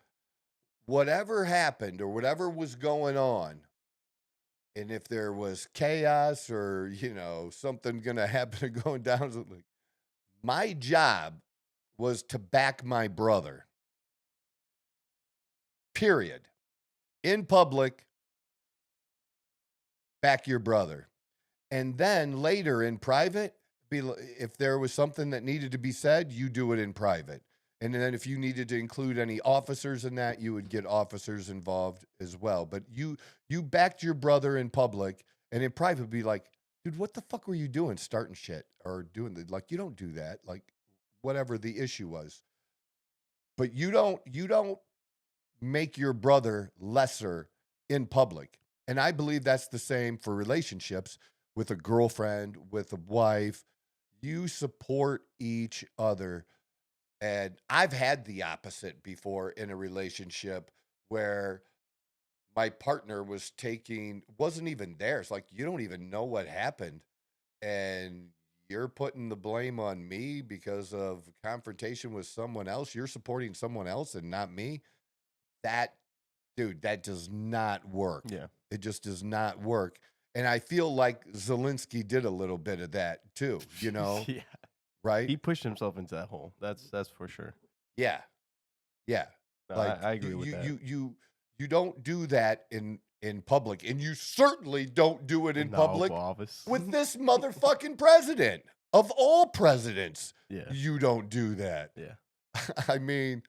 happened or whatever was going on, and if there was chaos or, something going to happen going down, my job was to back my brother. Period. In public, back your brother. And then later in private, if there was something that needed to be said, you do it in private. And then if you needed to include any officers in that, you would get officers involved as well. But you backed your brother in public, and in private be like, dude, what the fuck were you doing? Starting shit or doing you don't do that. Like whatever the issue was. But you don't make your brother lesser in public. And I believe that's the same for relationships with a girlfriend, with a wife. You support each other. And I've had the opposite before in a relationship where my partner wasn't even there. It's like, you don't even know what happened. And you're putting the blame on me because of confrontation with someone else. You're supporting someone else and not me. That dude, that does not work. Yeah. It just does not work. And I feel like Zelensky did a little bit of that too, you know, Yeah. right? He pushed himself into that hole. That's for sure. Yeah. Yeah. No, Like I agree with that. you don't do that in public, and you certainly don't do it in In the public Oval Office. with this motherfucking president. Of all presidents, Yeah. you don't do that. Yeah. I mean,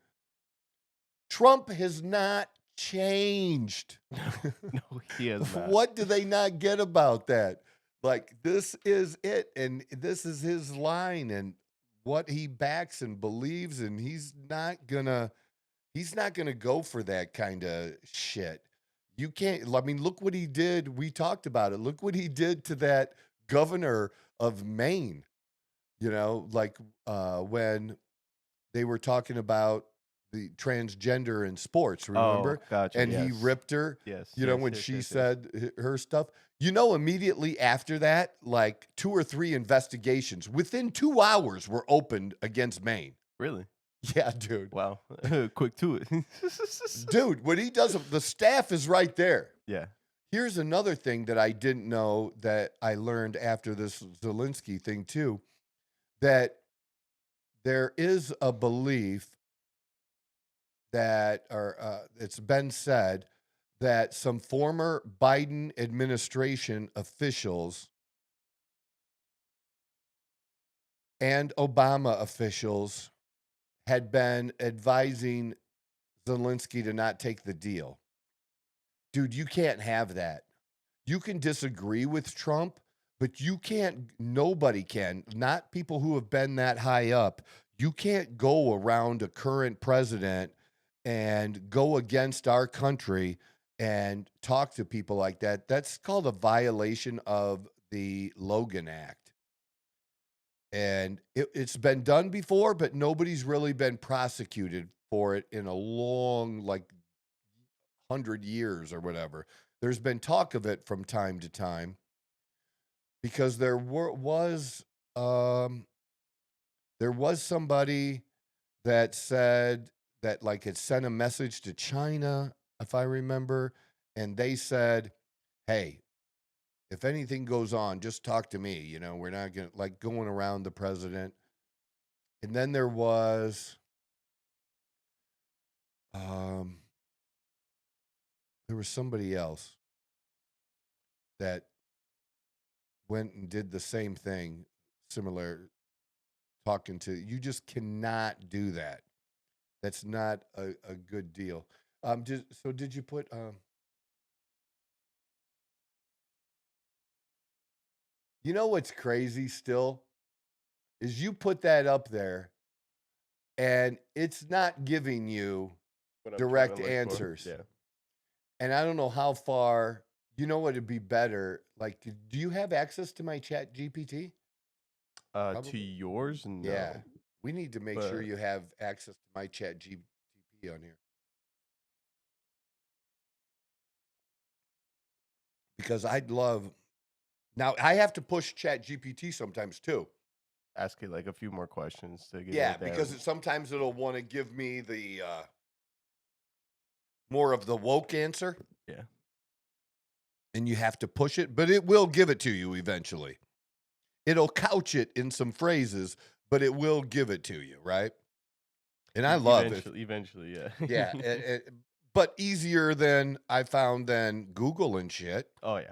Trump has not changed. No, he has not. What do they not get about that? Like, this is it, and this is his line, and what he backs and believes, and he's not gonna go for that kind of shit. You can't. I mean, look what he did. We talked about it. Look what he did to that governor of Maine. You know, like when they were talking about the transgender in sports, remember? Oh, gotcha. And he yes. ripped her, Yes. you know, yes, when yes, she yes, yes. said her stuff. You know, immediately after that, like 2 or 3 investigations within 2 hours were opened against Maine. Really? Yeah, dude. Wow. Quick to it. Dude, what he does, the staff is right there. Yeah. Here's another thing that I didn't know that I learned after this Zelensky thing too, that there is a belief that, or it's been said that some former Biden administration officials and Obama officials had been advising Zelensky to not take the deal. Dude, you can't have that. You can disagree with Trump, but you can't, nobody can, not people who have been that high up. You can't go around a current president and go against our country and talk to people like that. That's called a violation of the Logan Act. And it's been done before, but nobody's really been prosecuted for it in a long, like 100 years or whatever. There's been talk of it from time to time because there was somebody that said that, like, it sent a message to China, if I remember, and they said, hey, if anything goes on, just talk to me. You know, we're not going to, like, going around the president. And then there was somebody else that went and did the same thing, similar, talking to, you just cannot do that. That's not a good deal. Did you put you know what's crazy still is you put that up there and it's not giving you What I'm direct trying to look for. answers. Yeah. And I don't know how far, you know what would be better? Like, do you have access to my Chat GPT? To Probably. yours? No. Yeah. We need to make sure But- you have access to my Chat GPT on here. Because I'd love, now I have to push Chat GPT sometimes too. Ask it like a few more questions to get Yeah, it there. because sometimes it'll want to give me the more of the woke answer. Yeah. And you have to push it, but it will give it to you eventually. It'll couch it in some phrases, but it will give it to you, right? And I love it. Eventually, yeah. Yeah, but easier than I found than Google and shit. Oh, yeah.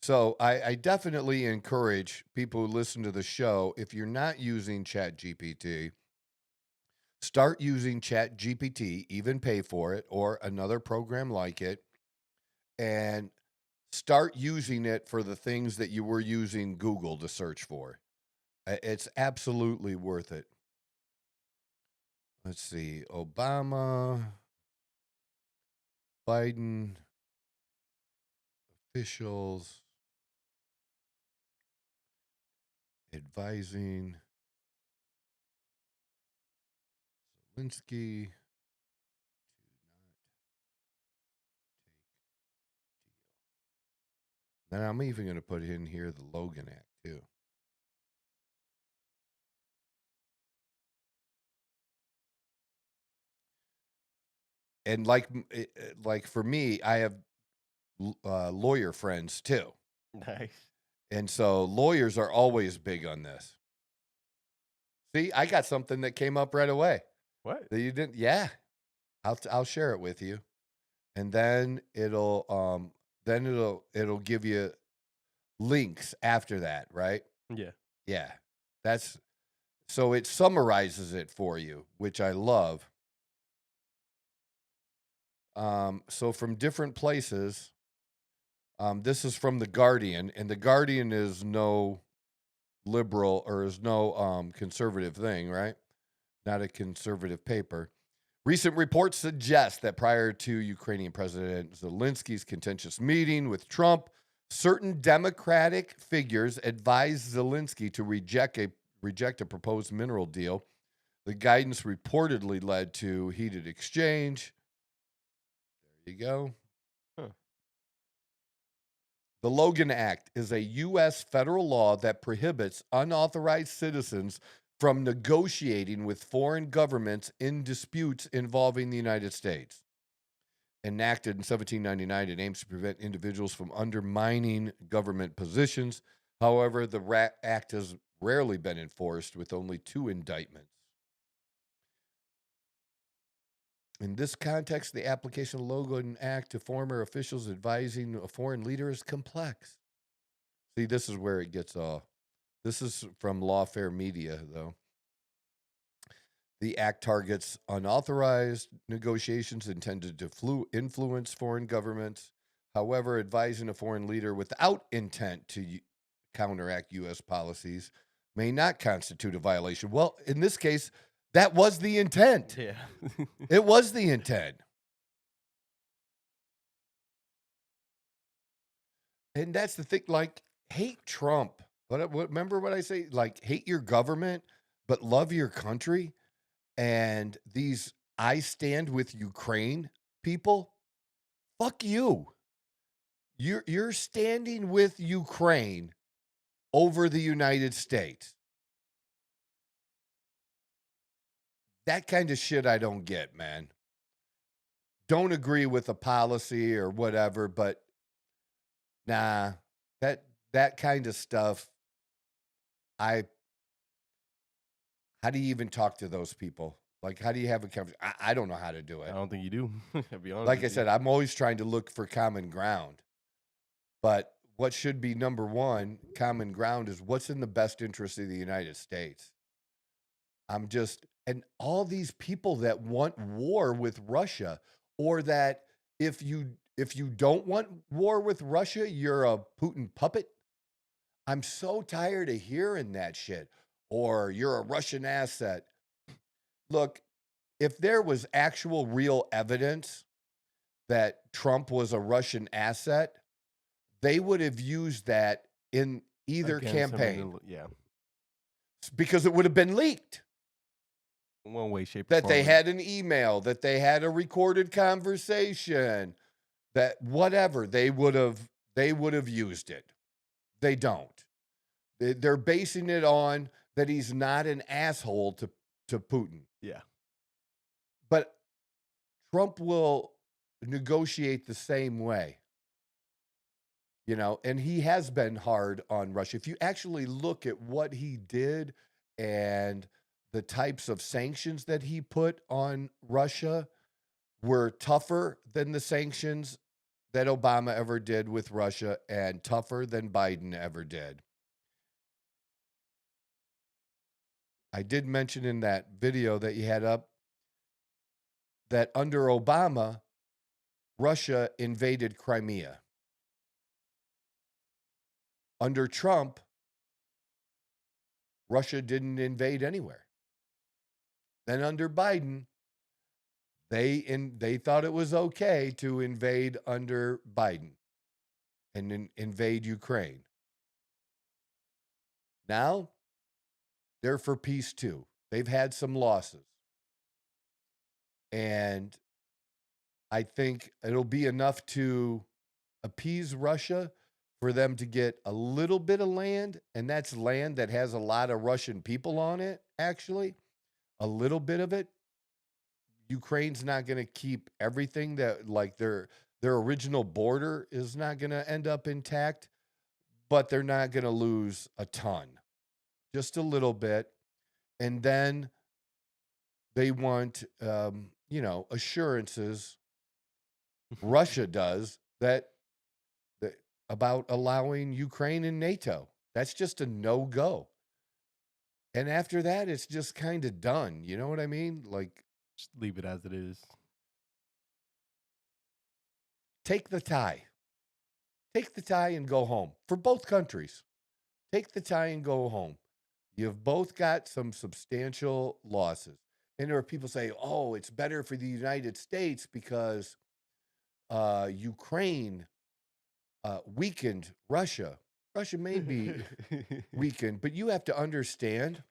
So I definitely encourage people who listen to the show, if you're not using ChatGPT, start using ChatGPT, even pay for it, or another program like it, and start using it for the things that you were using Google to search for. It's absolutely worth it. Let's see. Obama, Biden, officials advising Zelensky to not take deal. And I'm even going to put in here the Logan Act too. And like for me, I have lawyer friends too. Nice. And so lawyers are always big on this. See, I got something that came up right away What? that you didn't. Yeah, I'll share it with you, and then it'll give you links after that, right? Yeah. Yeah, so it summarizes it for you, which I love. So from different places, this is from The Guardian, and The Guardian is no liberal or is no conservative thing, right? Not a conservative paper. Recent reports suggest that prior to Ukrainian President Zelensky's contentious meeting with Trump, certain Democratic figures advised Zelensky to reject a proposed mineral deal. The guidance reportedly led to heated exchange. There you go. Huh. The Logan Act is a U.S. federal law that prohibits unauthorized citizens from negotiating with foreign governments in disputes involving the United States. Enacted in 1799, it aims to prevent individuals from undermining government positions. However, the act has rarely been enforced, with only 2 indictments. In this context, the application of the Logan Act to former officials advising a foreign leader is complex. See, this is where it gets this is from Lawfare Media, though. The act targets unauthorized negotiations intended to influence foreign governments. However, advising a foreign leader without intent to counteract U.S. policies may not constitute a violation. Well, in this case, that was the intent. Yeah. It was the intent. And that's the thing, like, hate Trump. Remember what I say? Like, hate your government, but love your country. And these I stand with Ukraine people, fuck you. You're standing with Ukraine over the United States. That kind of shit I don't get, man. Don't agree with the policy or whatever, but nah, that kind of stuff, how do you even talk to those people? Like, how do you have a conversation? I don't know how to do it. I don't think you do. I'll be honest Like with I you. said, I'm always trying to look for common ground. But what should be number one common ground is what's in the best interest of the United States. And all these people that want war with Russia, or that if you don't want war with Russia, you're a Putin puppet. I'm so tired of hearing that shit. Or you're a Russian asset. Look, if there was actual real evidence that Trump was a Russian asset, they would have used that in either campaign. Yeah. Because it would have been leaked. One way, shape, or That form. they had an email, that they had a recorded conversation, that whatever, they would have used it. They don't. They're basing it on that he's not an asshole to Putin. Yeah. But Trump will negotiate the same way. You know, and he has been hard on Russia. If you actually look at what he did and the types of sanctions that he put on Russia were tougher than the sanctions that Obama ever did with Russia, and tougher than Biden ever did. I did mention in that video that you had up that under Obama, Russia invaded Crimea. Under Trump, Russia didn't invade anywhere. Then under Biden, they thought it was okay to invade under Biden and invade Ukraine. Now, they're for peace too. They've had some losses. And I think it'll be enough to appease Russia for them to get a little bit of land, and that's land that has a lot of Russian people on it, actually. A little bit of it. Ukraine's not going to keep everything that like their original border is not going to end up intact, but they're not going to lose a ton, just a little bit. And then they want, assurances. Russia does that about allowing Ukraine in NATO. That's just a no-go. And after that, it's just kind of done. You know what I mean? Like, Just leave it as it is. take the tie. Take the tie and go home for both countries. Take the tie and go home. You've both got some substantial losses. And there are people say, oh, it's better for the United States because Ukraine weakened Russia. Russia may be weakened, but you have to understand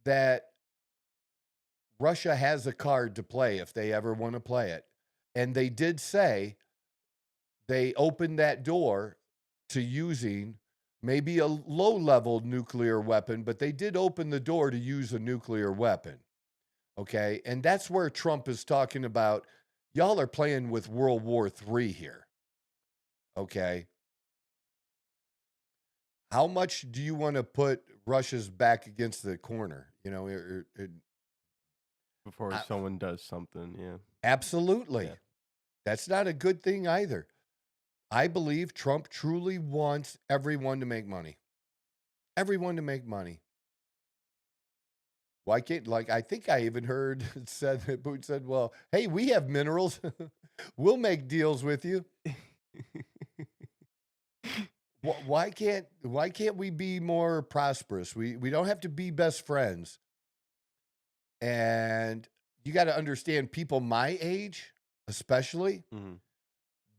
that Russia has a card to play if they ever want to play it. And they did say they opened that door to using maybe a low-level nuclear weapon, but they did open the door to use a nuclear weapon. Okay? And that's where Trump is talking about, y'all are playing with World War III here. Okay? How much do you want to put Russia's back against the corner? Before someone does something, yeah. Absolutely. Yeah. That's not a good thing either. I believe Trump truly wants everyone to make money. Everyone to make money. Why can't, I think I even heard Putin said, well, hey, we have minerals. We'll make deals with you. Why can't we be more prosperous? We don't have to be best friends. And you got to understand, people my age, especially,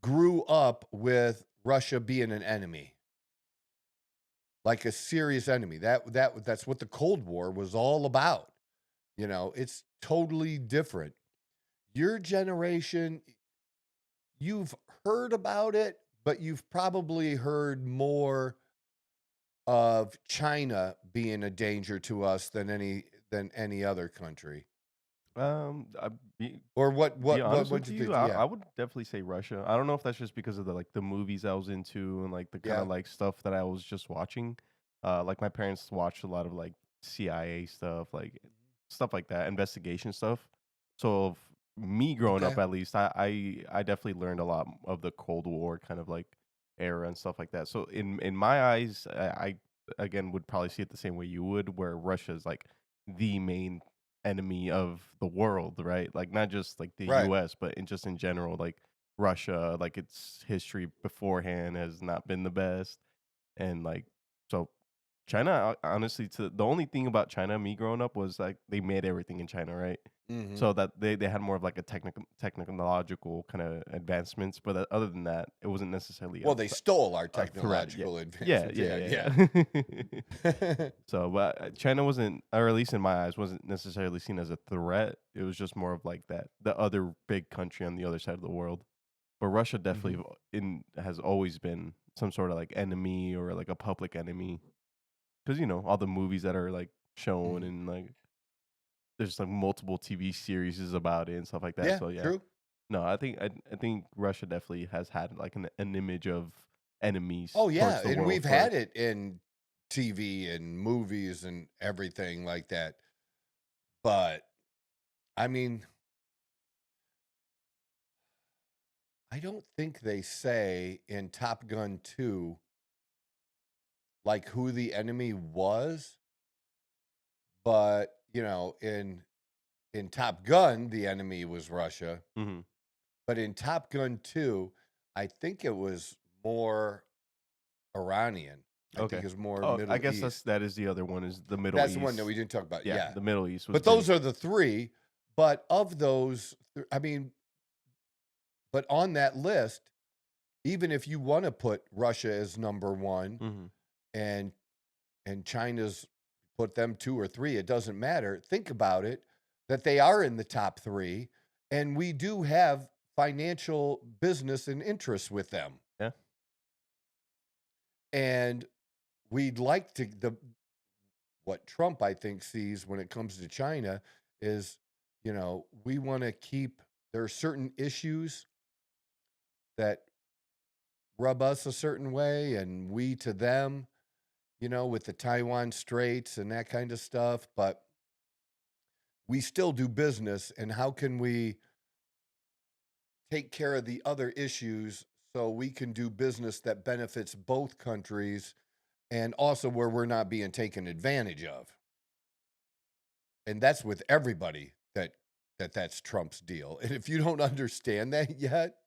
grew up with Russia being an enemy, like a serious enemy. That's what the Cold War was all about. It's totally different. Your generation, you've heard about it, but you've probably heard more of China being a danger to us than any other country. Or what be honest would with you you, think? I would definitely say Russia. I don't know if that's just because of the movies I was into and like the kind of Yeah. like stuff that I was just watching. Like my parents watched a lot of like CIA stuff, like stuff like that, investigation stuff. So me growing up, Okay. at least, I definitely learned a lot of the Cold War kind of like era and stuff like that. So in my eyes, I again would probably see it the same way you would, where Russia is like the main enemy of the world, right? Like not just like the Right. US, but just in general, like Russia, like its history beforehand has not been the best. And like so China, honestly, to the only thing about China, me growing up, was like they made everything in China, right? Mm-hmm. So that they had more of like a technological kind of advancements, but other than that, it wasn't necessarily Well, they stole our a threat. technological Yeah, advancements. yeah. So, but China wasn't, or at least in my eyes, wasn't necessarily seen as a threat. It was just more of like that, the other big country on the other side of the world. But Russia definitely has always been some sort of like enemy or like a public enemy, because all the movies that are like shown and like there's like multiple TV series about it and stuff like that. Yeah, So yeah, true. no, I think Russia definitely has had like an image of enemies. Oh, yeah. Towards the And world we've for- had it in TV and movies and everything like that. But, I mean, I don't think they say in Top Gun 2, like who the enemy was. But, in Top Gun, the enemy was Russia. Mhm. But in Top Gun 2, I think it was more Iranian. I Okay. think it's more Oh, Middle I guess East. that is the other one, is the Middle That's East. the one that we didn't talk about. Yeah. the Middle East was But those are the three. But of those, I mean, but on that list, even if you want to put Russia as number one and China's put them 2 or 3, it doesn't matter. Think about it, that they are in the top 3, and we do have financial business and interests with them. Yeah. And we'd like to, what Trump, I think, sees when it comes to China is we want to keep, there are certain issues that rub us a certain way and we to them, with the Taiwan Straits and that kind of stuff. But we still do business. And how can we take care of the other issues so we can do business that benefits both countries and also where we're not being taken advantage of? And that's with everybody that's Trump's deal. And if you don't understand that yet,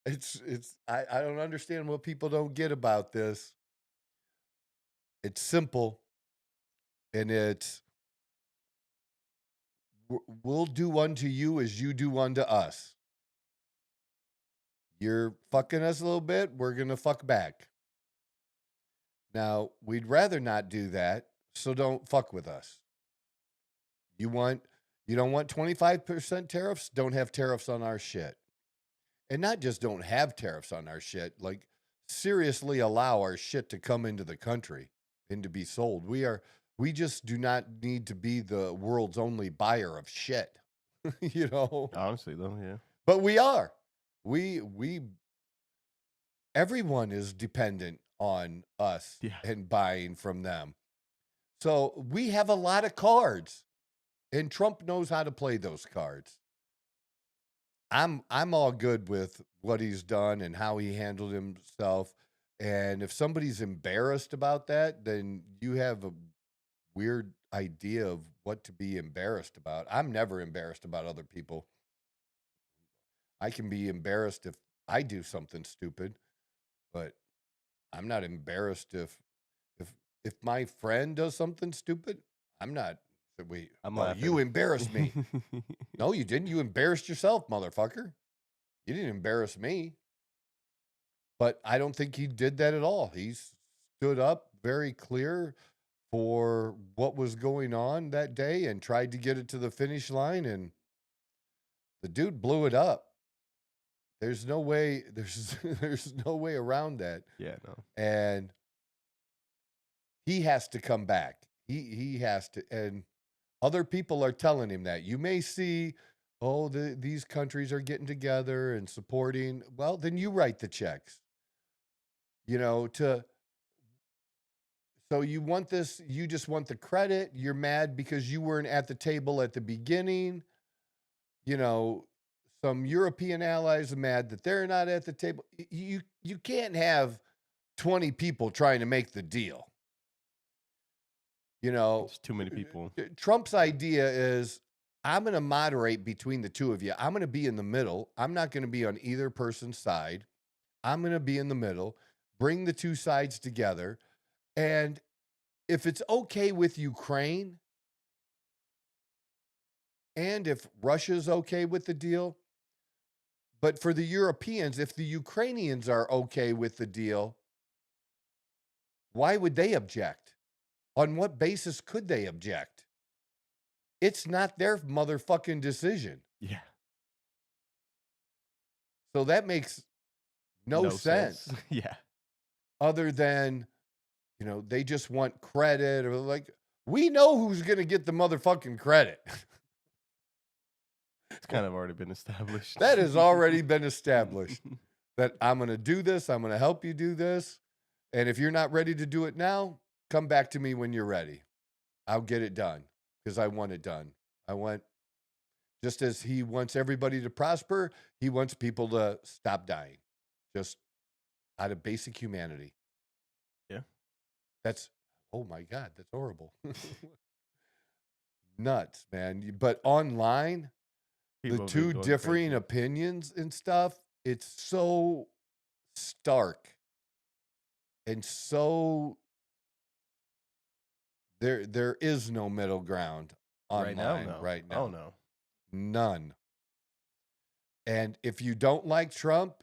I don't understand what people don't get about this. It's simple, and it's we'll do unto you as you do unto us. You're fucking us a little bit, we're gonna fuck back. Now, we'd rather not do that, so don't fuck with us. You don't want 25% tariffs? Don't have tariffs on our shit. And not just don't have tariffs on our shit, like seriously allow our shit to come into the country and to be sold. We just do not need to be the world's only buyer of shit. Honestly, though, yeah. But we are. Everyone is dependent on us and buying from them. So we have a lot of cards, and Trump knows how to play those cards. I'm all good with what he's done and how he handled himself. And if somebody's embarrassed about that, then you have a weird idea of what to be embarrassed about. I'm never embarrassed about other people. I can be embarrassed if I do something stupid, but I'm not embarrassed if my friend does something stupid. I'm not. Wait, you embarrassed me. No, you didn't. You embarrassed yourself, motherfucker. You didn't embarrass me. But I don't think he did that at all. He stood up very clear for what was going on that day and tried to get it to the finish line, and the dude blew it up. There's no way around that. Yeah, no. And he has to come back. He has to, and other people are telling him that. You may see, these countries are getting together and supporting. Well, then you write the checks. So you want this, you just want the credit. You're mad because you weren't at the table at the beginning. Some European allies are mad that they're not at the table. You can't have 20 people trying to make the deal. It's too many people. Trump's idea is, I'm going to moderate between the two of you. I'm going to be in the middle. I'm not going to be on either person's side. I'm going to be in the middle, bring the two sides together. And if it's okay with Ukraine, and if Russia's okay with the deal, but for the Europeans, if the Ukrainians are okay with the deal, why would they object? On what basis could they object? It's not their motherfucking decision. Yeah. So that makes no sense. Yeah. Other than, they just want credit, or like, we know who's going to get the motherfucking credit. It's kind of already been established. That has already been established. That I'm going to do this. I'm going to help you do this. And if you're not ready to do it now, come back to me when you're ready. I'll get it done because I want it done. Just as he wants everybody to prosper, he wants people to stop dying. Just out of basic humanity. Yeah. Oh my God, that's horrible. Nuts, man. But online, People the two differing crazy opinions and stuff, it's so stark. And so there is no middle ground online right now. Oh, no. None. And if you don't like Trump,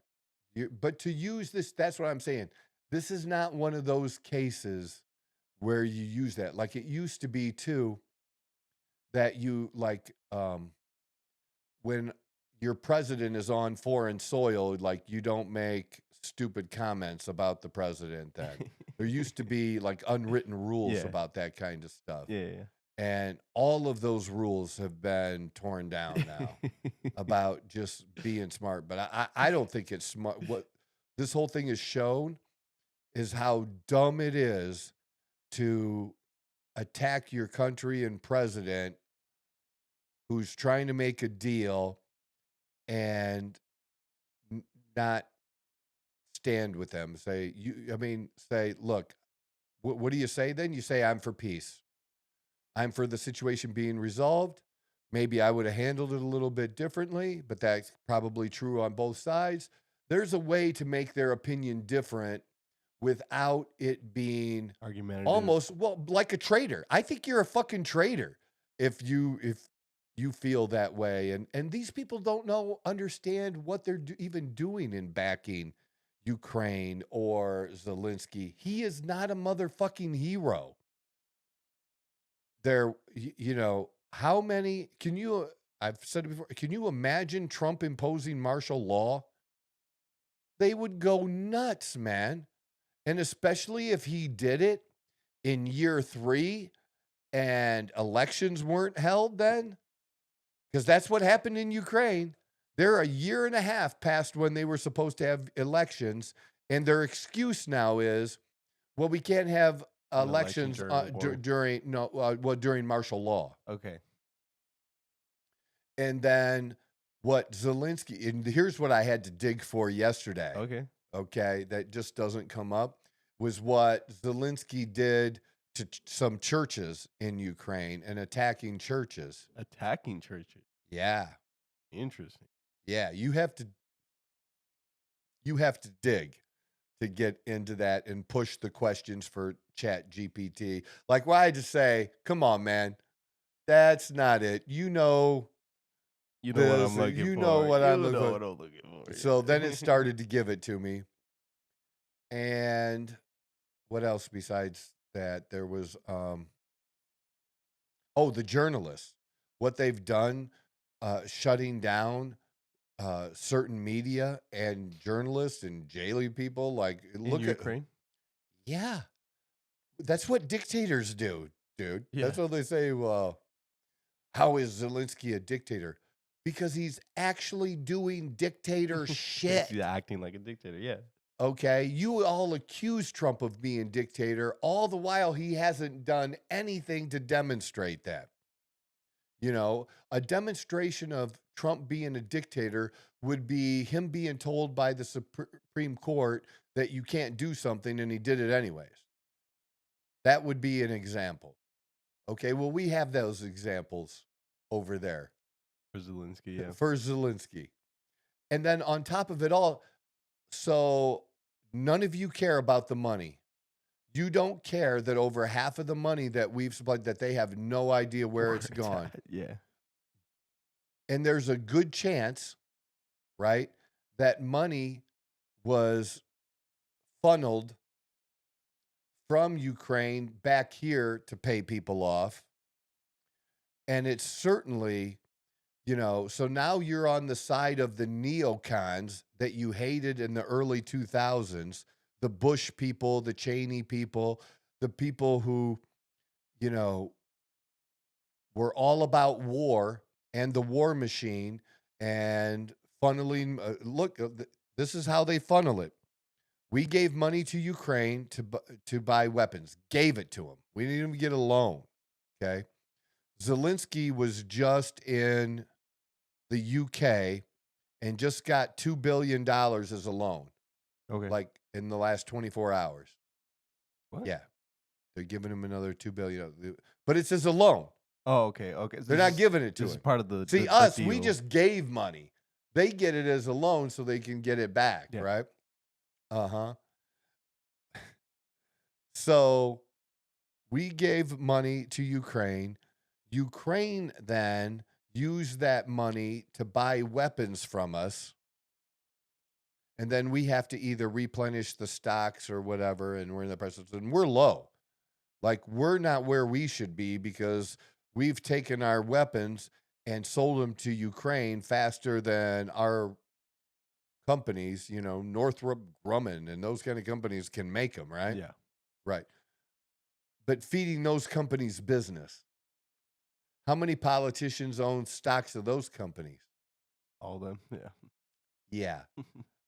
but to use this, that's what I'm saying. This is not one of those cases where you use that. Like it used to be too, that you when your president is on foreign soil, like you don't make stupid comments about the president. That there used to be like unwritten rules about that kind of stuff. Yeah. And all of those rules have been torn down now about just being smart. But I don't think it's smart. What this whole thing has shown is how dumb it is to attack your country and president who's trying to make a deal and not stand with them. Say, look, what do you say then? You say, I'm for peace. I'm for the situation being resolved. Maybe I would have handled it a little bit differently, but that's probably true on both sides. There's a way to make their opinion different without it being Argumentative. almost like a traitor. I think you're a fucking traitor if you feel that way. And these people don't understand what they're even doing in backing Ukraine or Zelensky. He is not a motherfucking hero. How many, I've said it before, can you imagine Trump imposing martial law? They would go nuts, man. And especially if he did it in year 3 and elections weren't held then, because that's what happened in Ukraine. They're a year and a half past when they were supposed to have elections, and their excuse now is, well, we can't have elections during martial law. Okay. And then what Zelensky, and here's what I had to dig for yesterday. Okay, that just doesn't come up, was what Zelensky did to some churches in Ukraine and attacking churches. Attacking churches? Yeah. Interesting. Yeah, you have to dig to get into that and push the questions for Chat GPT. Like, why just say, come on, man, that's not it. You know what I'm looking for. You know what I'm looking for. Yeah. So then it started to give it to me. And what else besides that? There was, the journalists. What they've done, shutting down certain media and journalists and jailing people. Like, look at Ukraine. Yeah, that's what dictators do, dude. Yeah. That's what they say. Well, how is Zelensky a dictator? Because he's actually doing dictator shit. He's acting like a dictator. Yeah. Okay, you all accuse Trump of being dictator, all the while he hasn't done anything to demonstrate that. A demonstration of Trump being a dictator would be him being told by the Supreme Court that you can't do something, and he did it anyways. That would be an example. Okay, well, we have those examples over there. For Zelensky, yeah. For Zelensky. And then on top of it all, so none of you care about the money. You don't care that over half of the money that we've supplied, that they have no idea where it's gone. Yeah. And there's a good chance, right, that money was funneled from Ukraine back here to pay people off. And it's certainly, so now you're on the side of the neocons that you hated in the early 2000s. The Bush people, the Cheney people, the people who, were all about war and the war machine and funneling. This is how they funnel it. We gave money to Ukraine to buy weapons. Gave it to them. We didn't even get a loan. Okay. Zelensky was just in the UK and just got $2 billion as a loan. Okay. Like in the last 24 hours. What? Yeah. They're giving him another $2 billion. But it's as a loan. Oh, okay. Okay. They're not giving it to him. This is part of the See, the we deal. just gave money. They get it as a loan so they can get it back, Yeah. right? Uh-huh. So we gave money to Ukraine. Ukraine then used that money to buy weapons from us. And then we have to either replenish the stocks or whatever, and we're in the process, and we're low. Like, we're not where we should be because we've taken our weapons and sold them to Ukraine faster than our companies, Northrop Grumman and those kind of companies can make them, right? Yeah. Right. But feeding those companies business. How many politicians own stocks of those companies? All of them. Yeah. Yeah.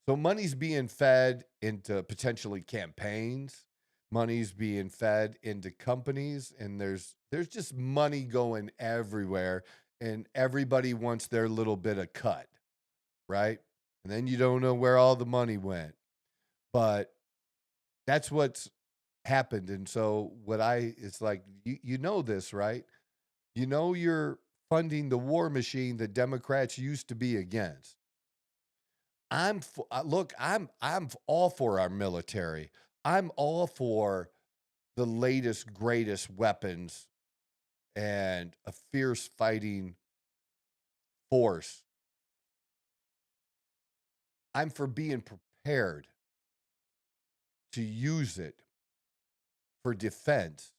So money's being fed into potentially campaigns. Money's being fed into companies, and there's just money going everywhere, and everybody wants their little bit of cut, right? And then you don't know where all the money went. But that's what's happened. And so it's like, you know this, right? You know you're funding the war machine that Democrats used to be against. Look, I'm all for our military. I'm all for the latest, greatest weapons and a fierce fighting force. I'm for being prepared to use it for defense,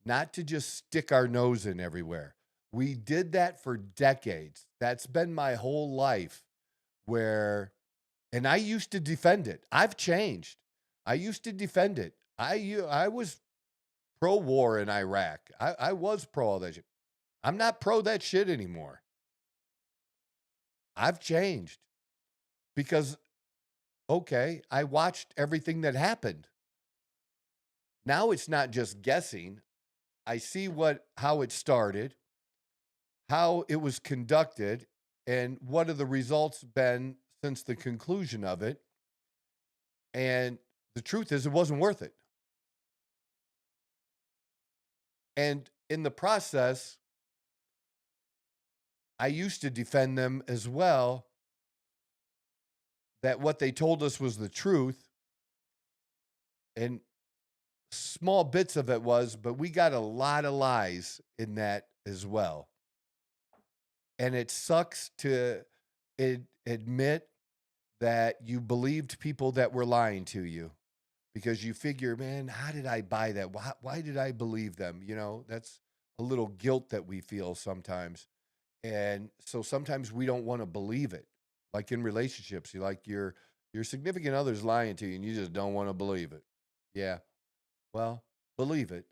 not to just stick our nose in everywhere. We did that for decades. That's been my whole life and I used to defend it. I've changed. I used to defend it. I was pro-war in Iraq. I was pro all that shit. I'm not pro that shit anymore. I've changed because, okay, I watched everything that happened. Now it's not just guessing. I see how it started, how it was conducted, and what have the results been since the conclusion of it. And the truth is, it wasn't worth it. And in the process, I used to defend them as well, that what they told us was the truth. And small bits of it was, but we got a lot of lies in that as well. And it sucks to admit that you believed people that were lying to you, because you figure, man, how did I buy that? Why did I believe them? You know, that's a little guilt that we feel sometimes. And so sometimes we don't want to believe it. Like in relationships, your significant other's lying to you and you just don't want to believe it. Yeah. Well, believe it.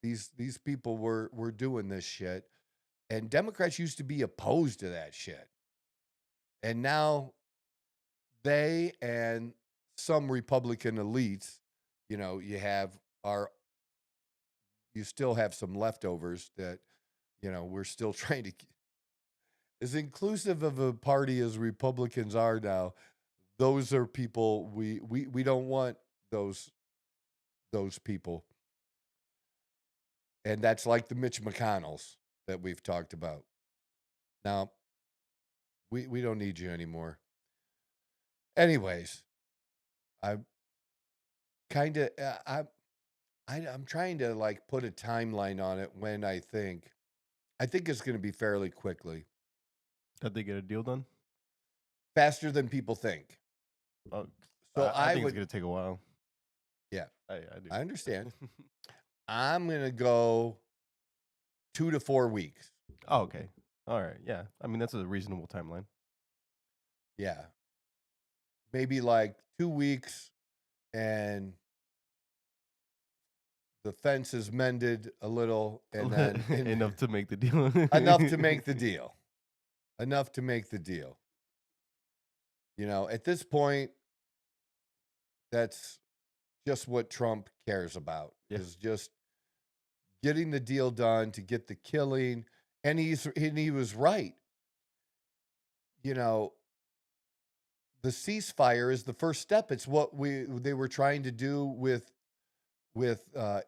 These people were doing this shit. And Democrats used to be opposed to that shit. And now they and some Republican elites, you still have some leftovers that, we're still trying to, as inclusive of a party as Republicans are now, those are people we don't want those people. And that's like the Mitch McConnells that we've talked about. Now, we don't need you anymore. Anyways, I'm kind of I'm trying to like put a timeline on it when I think it's going to be fairly quickly. Did they get a deal done? Faster than people think. Oh, So I think it's going to take a while. Yeah. I do. I understand. I'm going to go 2 to 4 weeks. Oh, okay. All right. Yeah. I mean, that's a reasonable timeline. Yeah. Maybe like 2 weeks and the fence is mended a little, and then enough to make the deal. Enough to make the deal. Enough to make the deal. At this point, that's just what Trump cares about, is just getting the deal done to get the killing. And he was right. The ceasefire is the first step. It's what they were trying to do with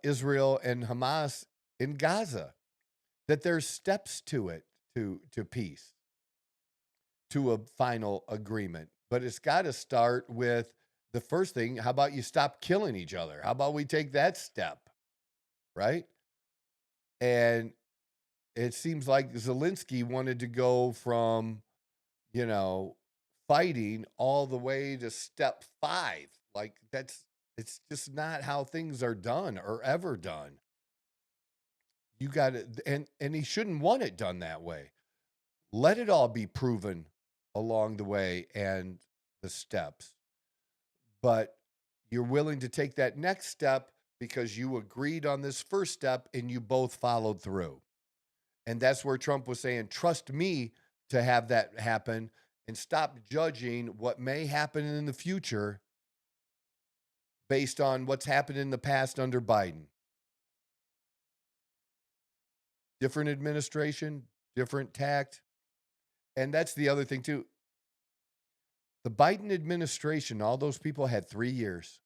Israel and Hamas in Gaza, that there's steps to it, to peace, to a final agreement. But it's got to start with the first thing. How about you stop killing each other? How about we take that step, right? And it seems like Zelensky wanted to go from, fighting all the way to step 5. Like it's just not how things are done or ever done. You got to, and he shouldn't want it done that way. Let it all be proven along the way and the steps. But you're willing to take that next step because you agreed on this first step and you both followed through. And that's where Trump was saying, trust me to have that happen and stop judging what may happen in the future based on what's happened in the past under Biden. Different administration, different tact. And that's the other thing, too. The Biden administration, all those people had 3 years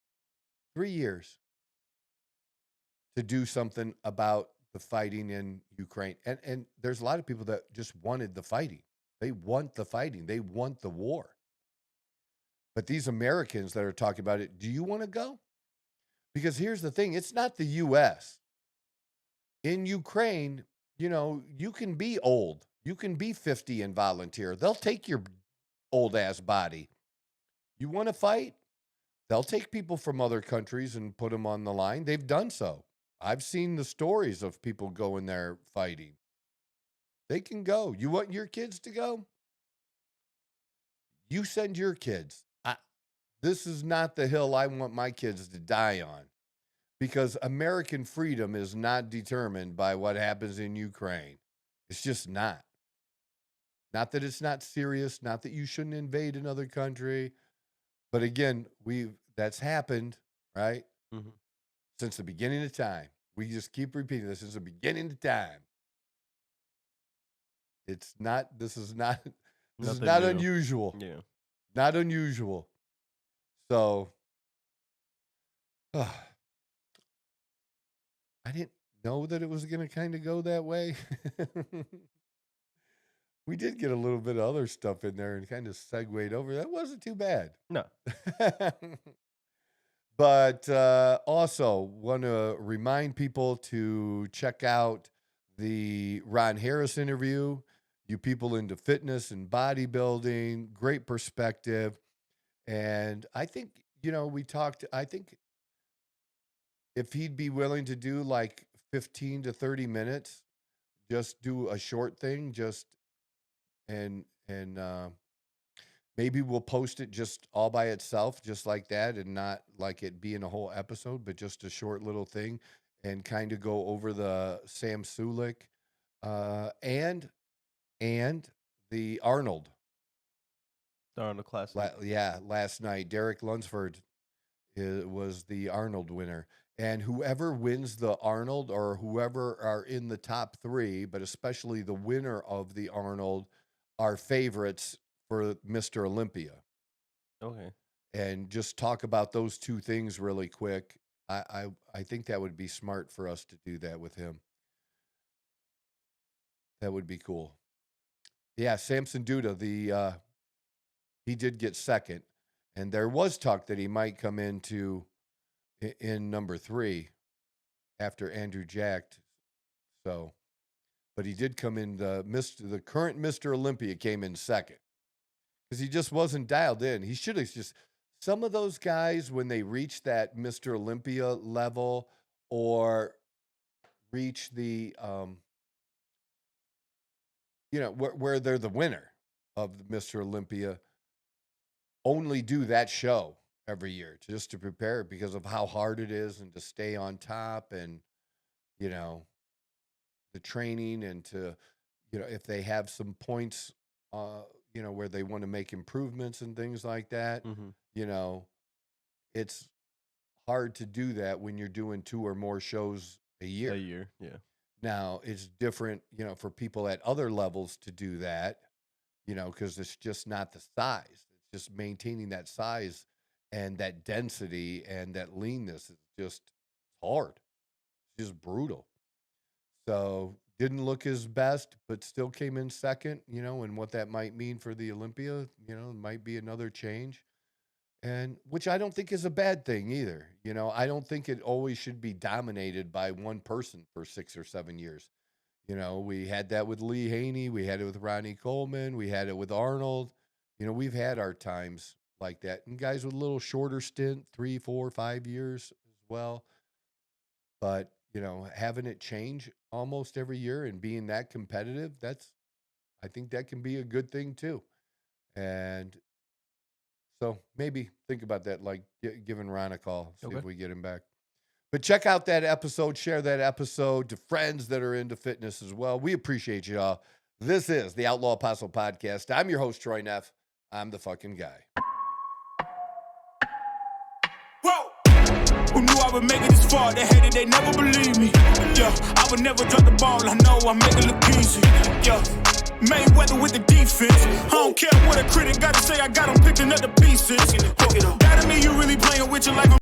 to do something about the fighting in Ukraine. And there's a lot of people that just wanted the fighting. They want the fighting. They want the war. But these Americans that are talking about it, do you want to go? Because here's the thing, it's not the U.S. In Ukraine, you can be old. You can be 50 and volunteer. They'll take your old ass body. You want to fight? They'll take people from other countries and put them on the line. They've done so. I've seen the stories of people going there fighting. They can go. You want your kids to go? You send your kids. This is not the hill I want my kids to die on, because American freedom is not determined by what happens in Ukraine. It's just not. Not that it's not serious, not that you shouldn't invade another country. But again, that's happened, right? Mm-hmm. Since the beginning of time. We just keep repeating this since the beginning of time. This is not unusual. Yeah. Not unusual. So I didn't know that it was going to kind of go that way. We did get a little bit of other stuff in there and kind of segued over. That wasn't too bad. No. But also want to remind people to check out the Ron Harris interview. You people into fitness and bodybuilding, great perspective. And I think, we talked, I think if he'd be willing to do like 15 to 30 minutes, just do a short thing, and maybe we'll post it just all by itself, just like that, and not like it being a whole episode, but just a short little thing, and kind of go over the Sam SULEK and the Arnold. The Arnold Classic. Last night, Derek Lunsford was the Arnold winner. And whoever wins the Arnold, or whoever are in the top 3, but especially the winner of the Arnold, are favorites for Mr. Olympia. Okay. And just talk about those two things really quick. I think that would be smart for us to do that with him. That would be cool. Yeah, Samson Duda, he did get second. And there was talk that he might come in number 3 after Andrew Jacked. So, but he did come in, the current Mr. Olympia came in second. Because he just wasn't dialed in. He should have just, some of those guys, when they reach that Mr. Olympia level or reach the, where they're the winner of the Mr. Olympia, only do that show every year just to prepare because of how hard it is and to stay on top and, the training and to, if they have some points, where they want to make improvements and things like that, it's hard to do that when you're doing 2 or more shows a year. Yeah. Now, it's different, for people at other levels to do that, because it's just not the size. It's just maintaining that size and that density and that leanness is just hard. It's just brutal. So didn't look his best, but still came in second, and what that might mean for the Olympia, might be another change. And which I don't think is a bad thing either. I don't think it always should be dominated by one person for 6 or 7 years. We had that with Lee Haney. We had it with Ronnie Coleman. We had it with Arnold. We've had our times like that. And guys with a little shorter stint, 3, 4, 5 years as well. But, having it change almost every year and being that competitive, I think that can be a good thing too. And so maybe think about that, like giving Ron a call, see if we get him back. But check out that episode, share that episode to friends that are into fitness as well. We appreciate y'all. This is the Outlaw Apostle Podcast. I'm your host, Troy Neff. I'm the fucking guy. Whoa! Who knew I would make it this far? They hated, they never believed me. Yeah, I would never drop the ball. I know I make it look easy. Yeah, Mayweather with the defense. I don't care what a critic got to say. I got them picking up the pieces.